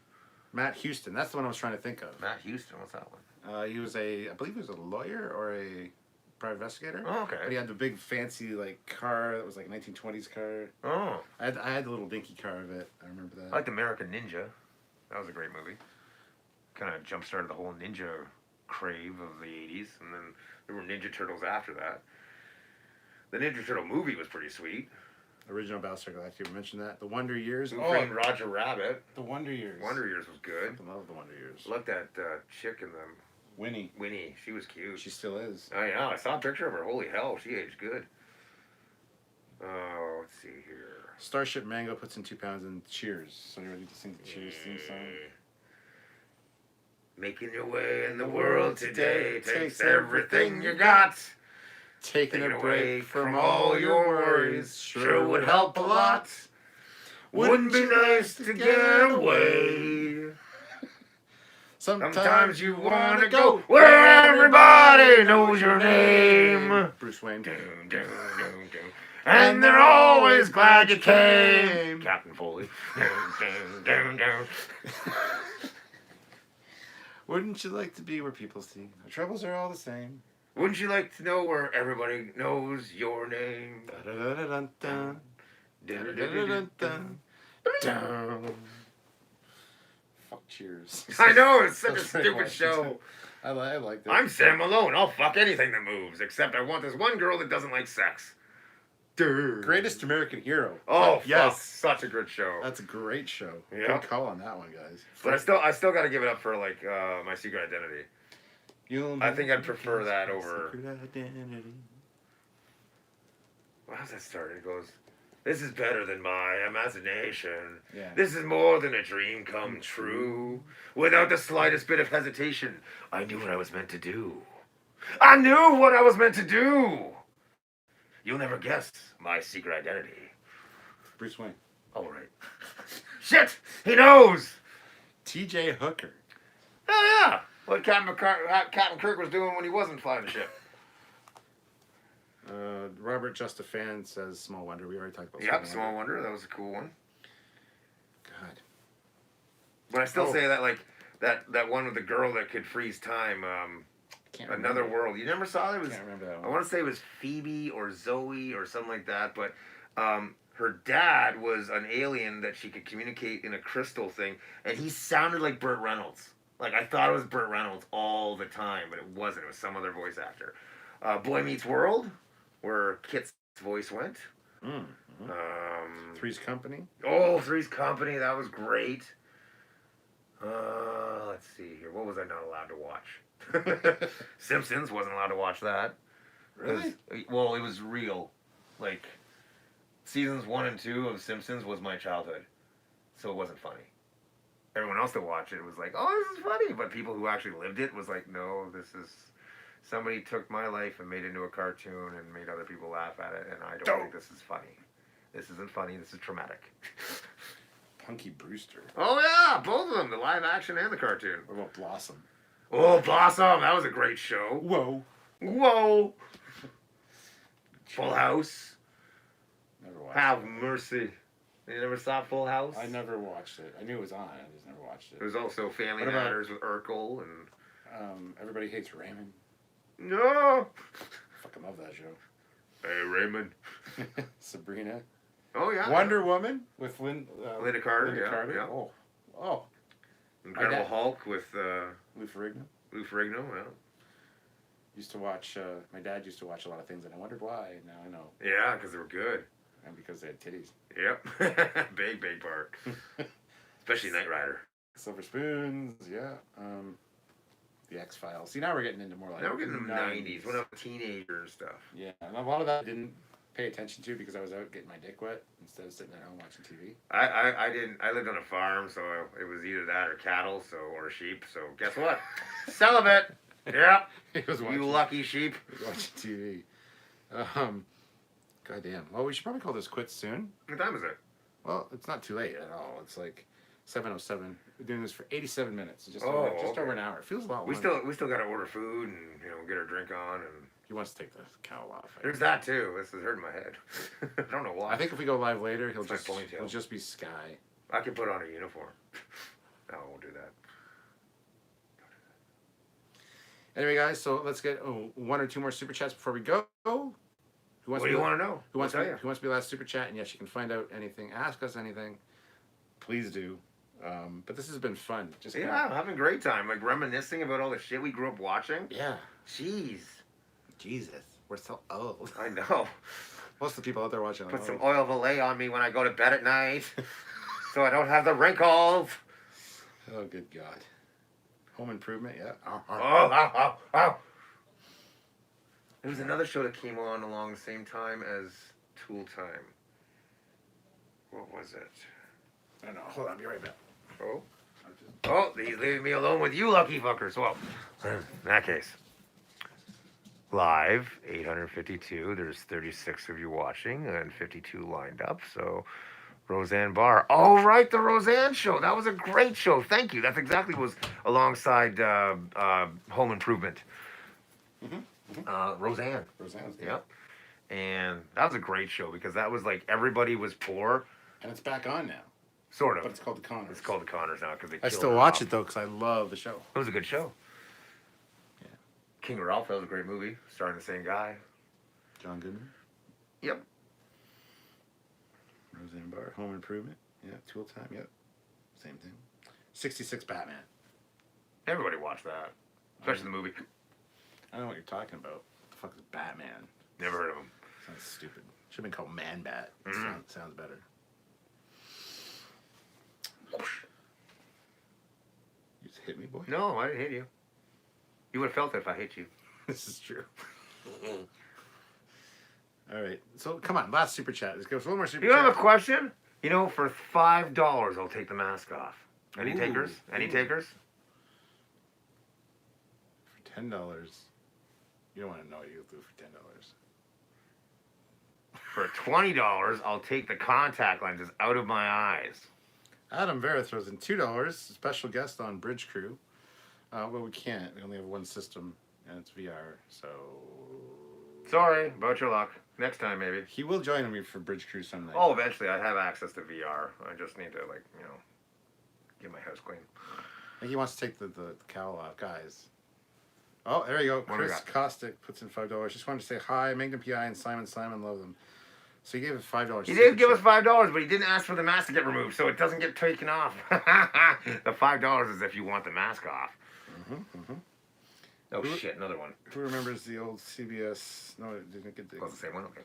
Matt Houston. That's the one I was trying to think of. Matt Houston, what's that one? He was I believe he was a lawyer or a private investigator. Oh, okay. But he had the big fancy like car that was like a 1920s car. Oh, I had the little dinky car of it. I remember that. I liked American Ninja. That was a great movie. Kind of jump-started the whole ninja crave of the 80s, and then there were Ninja Turtles after that. The Ninja Turtle movie was pretty sweet. Original Battlestar Galactica. You mentioned that. The Wonder Years. Who Framed Roger Rabbit? The Wonder Years. Wonder Years was good. I love the Wonder Years. I liked that chick in them. Winnie. Winnie. She was cute. She still is. Oh, yeah. I saw a picture of her. Holy hell. She aged good. Oh, let's see here. Starship Mango puts in £2 and Cheers. So you ready to sing the Cheers theme song? Making your way in the world today takes everything you got. Taking a break from all your worries sure would help a lot. Wouldn't be nice to get away. Sometimes you want to go where everybody knows your name. Bruce Wayne. Dun, dun, dun, dun. And they're always glad you came. Captain Foley. Dun, dun, dun, dun. Wouldn't you like to be where people see our troubles are all the same? Wouldn't you like to know where everybody knows your name? Da-da-da-da-dun-dun. Fuck Cheers. I know, it's such a That's Frank stupid Washington. show. I liked it. I'm Sam Malone. I'll fuck anything that moves, except I want this one girl that doesn't like sex. Greatest American Hero. Oh, yes. fuck. Such a good show. That's a great show. Yeah. Good call on that one, guys. But I still got to give it up for, like, My Secret Identity. I think I'd prefer that over... Secret Identity. How's that start? It goes, this is better than my imagination. Yeah. This is more than a dream come true. Without the slightest bit of hesitation, I knew what I was meant to do. I knew what I was meant to do. You'll never guess my secret identity. Bruce Wayne. All right. Shit! He knows! T.J. Hooker. Oh, yeah. What Captain Kirk was doing when he wasn't flying the ship. Robert Just a Fan says Small Wonder. We already talked about Yep, Small Wonder. That was a cool one. God. But I still say that, like, that one with the girl that could freeze time, Another World. You never saw it? I can't remember that one. I want to say it was Phoebe or Zoe or something like that, but her dad was an alien that she could communicate in a crystal thing, and he sounded like Burt Reynolds. Like, I thought it was Burt Reynolds all the time, but it wasn't. It was some other voice actor. Boy Meets World, where Kit's voice went. Three's Company. Oh, Three's Company. That was great. Let's see here. What was I not allowed to watch? Simpsons, wasn't allowed to watch that. Really? Well, it was real. Like, seasons 1 and 2 of Simpsons was my childhood. So it wasn't funny. Everyone else that watched it was like, oh, this is funny. But people who actually lived it was like, no, this is... Somebody took my life and made it into a cartoon and made other people laugh at it, and I don't think this is funny. This isn't funny. This is traumatic. Punky Brewster. Oh, yeah. Both of them. The live action and the cartoon. What about Blossom? Oh, Blossom. That was a great show. Whoa. Whoa. Full House. Never watched Have it. mercy. You never saw Full House? I never watched it. I knew it was on. I just never watched it. There was also Family What about- Matters with Urkel and... Everybody Hates Raymond. No! Fucking love that show. Hey, Raymond. Sabrina. Oh, yeah. Wonder Woman with Linda Carter. Linda yeah, Carter. yeah. Oh. Incredible dad- Hulk with Lou Ferrigno. Lou Ferrigno, yeah. Used to watch. My dad used to watch a lot of things, and I wondered why. And now I know. Yeah, because they were good. And because they had titties. Yep. big part. Especially Knight Rider. Silver Spoons. Yeah. The X-Files. See, now we're getting into more like. Now we're getting in the 90s when I was a teenager and stuff. Yeah, and a lot of that I didn't pay attention to because I was out getting my dick wet instead of sitting at home watching TV. I didn't. I lived on a farm, so it was either that or cattle, or sheep. So guess what? Celibate. Yep. He was watching, You lucky sheep. he was watching TV. Goddamn. Well, we should probably call this quits soon. What time is it? Well, it's not too late at all. It's like 7:07. We're doing this for 87 minutes. Just, Oh, just over an hour. It feels a lot We longer. still got to order food and get our drink on and. He wants to take the cowl off. There's that too. This is hurting my head. I don't know why. I think if we go live later, It's my ponytail. he'll just be Sky. I could put on a uniform. No, I won't do that. Anyway, guys, so let's get one or two more super chats before we go. What do you want to know? Who wants I'll tell to be last super chat? And yes, you can find out anything. Ask us anything. Please do. But this has been fun. Just Yeah, I'm having a great time. Like reminiscing about all the shit we grew up watching. Yeah. Jeez. Jesus, we're so old. I know. Most of the people out there watching. Put some oil of Olay on me when I go to bed at night, so I don't have the wrinkles. Oh, good God. Home Improvement, yeah. Oh. There was another show that came on along the same time as Tool Time. What was it? I don't know. Hold on, be right back. Oh, he's leaving me alone with you lucky fuckers. Well, in that case. Live, 852. There's 36 of you watching and 52 lined up. So, Roseanne Barr. Oh, right, the Roseanne show. That was a great show. Thank you. That's exactly what was alongside Home Improvement. Roseanne. Roseanne's good. Yep. And that was a great show because that was like everybody was poor. And it's back on now. Sort of. But it's called The Connors. It's called The Connors now because they I killed still her watch off. it, though, because I love the show. It was a good show. Yeah. King Ralph, that was a great movie. Starring the same guy. John Goodman? Yep. Same bar. Home Improvement. Yeah. Tool Time. Yep. Same thing. 66 Batman. Everybody watched that, especially the movie. I don't know what you're talking about. What the fuck is Batman? Never heard of him. Sounds stupid. Should have been called Man Bat. Sounds better. You just hit me, boy. No, I didn't hit you. You would have felt it if I hit you. This is true. All right. So come on, last super chat. Let's go. One more super You chat. have a question? You know, for $5, I'll take the mask off. Any Ooh. takers? Any takers? For $10. You don't want to know what you'll do for $10. For $20, I'll take the contact lenses out of my eyes. Adam Vera throws in $2. Special guest on Bridge Crew. Well, we can't. We only have one system, and it's VR. So Sorry about your luck. Next time, maybe. he will join me for Bridge Crew some night. Oh, eventually, I have access to VR. I just need to, like, you know, get my house clean. I think he wants to take the cowl off, guys. Oh, there you go. What do we Chris got? Kostick puts in $5. Just wanted to say hi, Magnum PI and Simon love them. So he gave us $5. He did give us $5, but he didn't ask for the mask to get removed, so it doesn't get taken off. The $5 is if you want the mask off. Oh, shit, another one. Who remembers the old CBS? No, it didn't get the. Oh, it's the same one? Okay.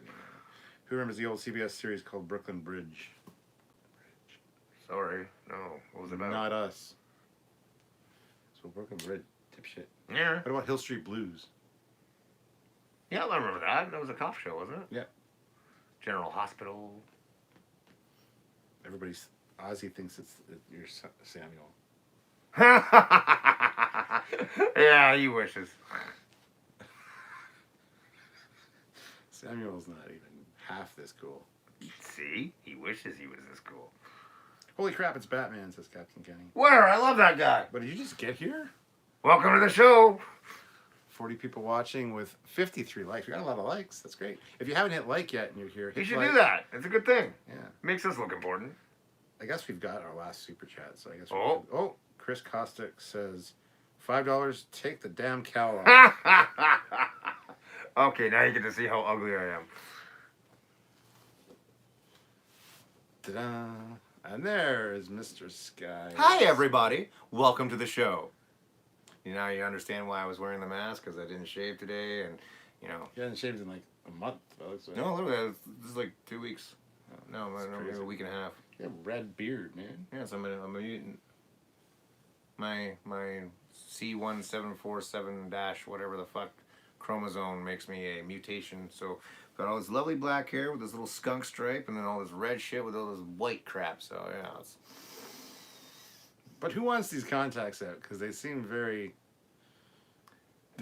Who remembers the old CBS series called Brooklyn Bridge? Sorry. No. What was it about? Not us. So Brooklyn Bridge, dipshit. Yeah. What about Hill Street Blues? Yeah, I remember that. That was a cop show, wasn't it? Yeah. General Hospital. Ozzy thinks you're Samuel. Yeah, he wishes. Samuel's not even half this cool. See? He wishes he was this cool. Holy crap, it's Batman, says Captain Kenny. Where? I love that guy. But did you just get here? Welcome to the show. 40 people watching with 53 likes. We got a lot of likes. That's great. If you haven't hit like yet and you're here, hit You should like. do that. It's a good thing. Yeah. Makes us look important. I guess we've got our last super chat, so I guess. Oh. Chris Kostick says, $5. Take the damn cowl off. Okay, now you get to see how ugly I am. Ta-da! And there is Mr. Sky. Hi, everybody. Welcome to the show. Now you understand why I was wearing the mask, because I didn't shave today, and, you know. You haven't shaved in like a month, Alex. No, look at that. This is like 2 weeks. No, That's maybe crazy. a week and a half. You have a red beard, man. Yes, I'm a mutant. My C1747 dash whatever the fuck chromosome makes me a mutation. So got all this lovely black hair with this little skunk stripe, and then all this red shit with all this white crap. So yeah, it's... But who wants these contacts out? Because they seem very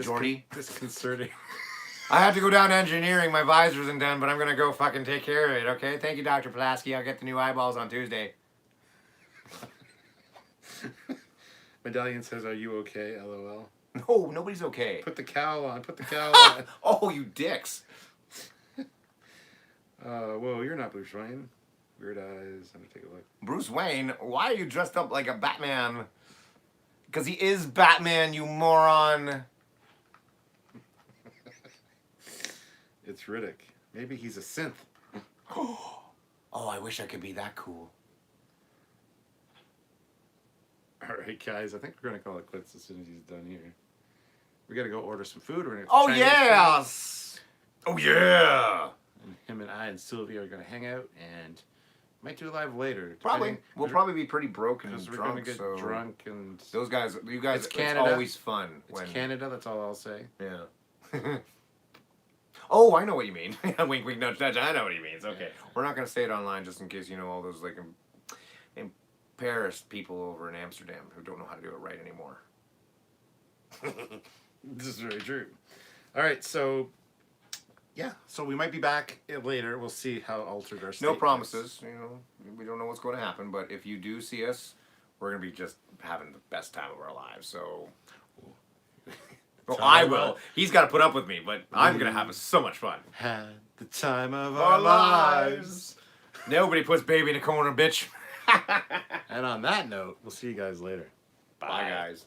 Jordy? disconcerting. I have to go down to engineering. My visor isn't done, but I'm gonna go fucking take care of it. Okay, thank you, Dr. Pulaski. I'll get the new eyeballs on Tuesday. Medallion says, "Are you okay?" LOL. No, nobody's okay. Put the cowl on. Put the cowl on. Oh, you dicks. Whoa, you're not Bruce Wayne. Weird eyes. Let me take a look. Bruce Wayne, why are you dressed up like a Batman? Because he is Batman, you moron. It's Riddick. Maybe he's a synth. Oh, I wish I could be that cool. All right, guys. I think we're gonna call it quits as soon as he's done here. We gotta go order some food. We're gonna. Oh, Chinese yes! Oh, yeah! food. And him and I and Sylvia are gonna hang out and might do a live later. Probably. We'll probably be pretty broken and because we're gonna drunk, get so... drunk and. Those guys, you guys, It's it's Canada. always fun. It's Canada. That's all I'll say. Yeah. Oh, I know what you mean. Wink, wink, nudge, nudge. I know what he means. Okay. Yeah. We're not going to say it online just in case, you know, all those, like, embarrassed people over in Amsterdam who don't know how to do it right anymore. This is very true. All right, so yeah, so we might be back later. We'll see how altered our state No is. promises, you know. We don't know what's going to happen, but if you do see us, we're going to be just having the best time of our lives. So, well, I will. He's got to put up with me, but I'm going to have so much fun. Had the time of Our our lives. Nobody puts baby in a corner, bitch. And on that note, we'll see you guys later. Bye, guys.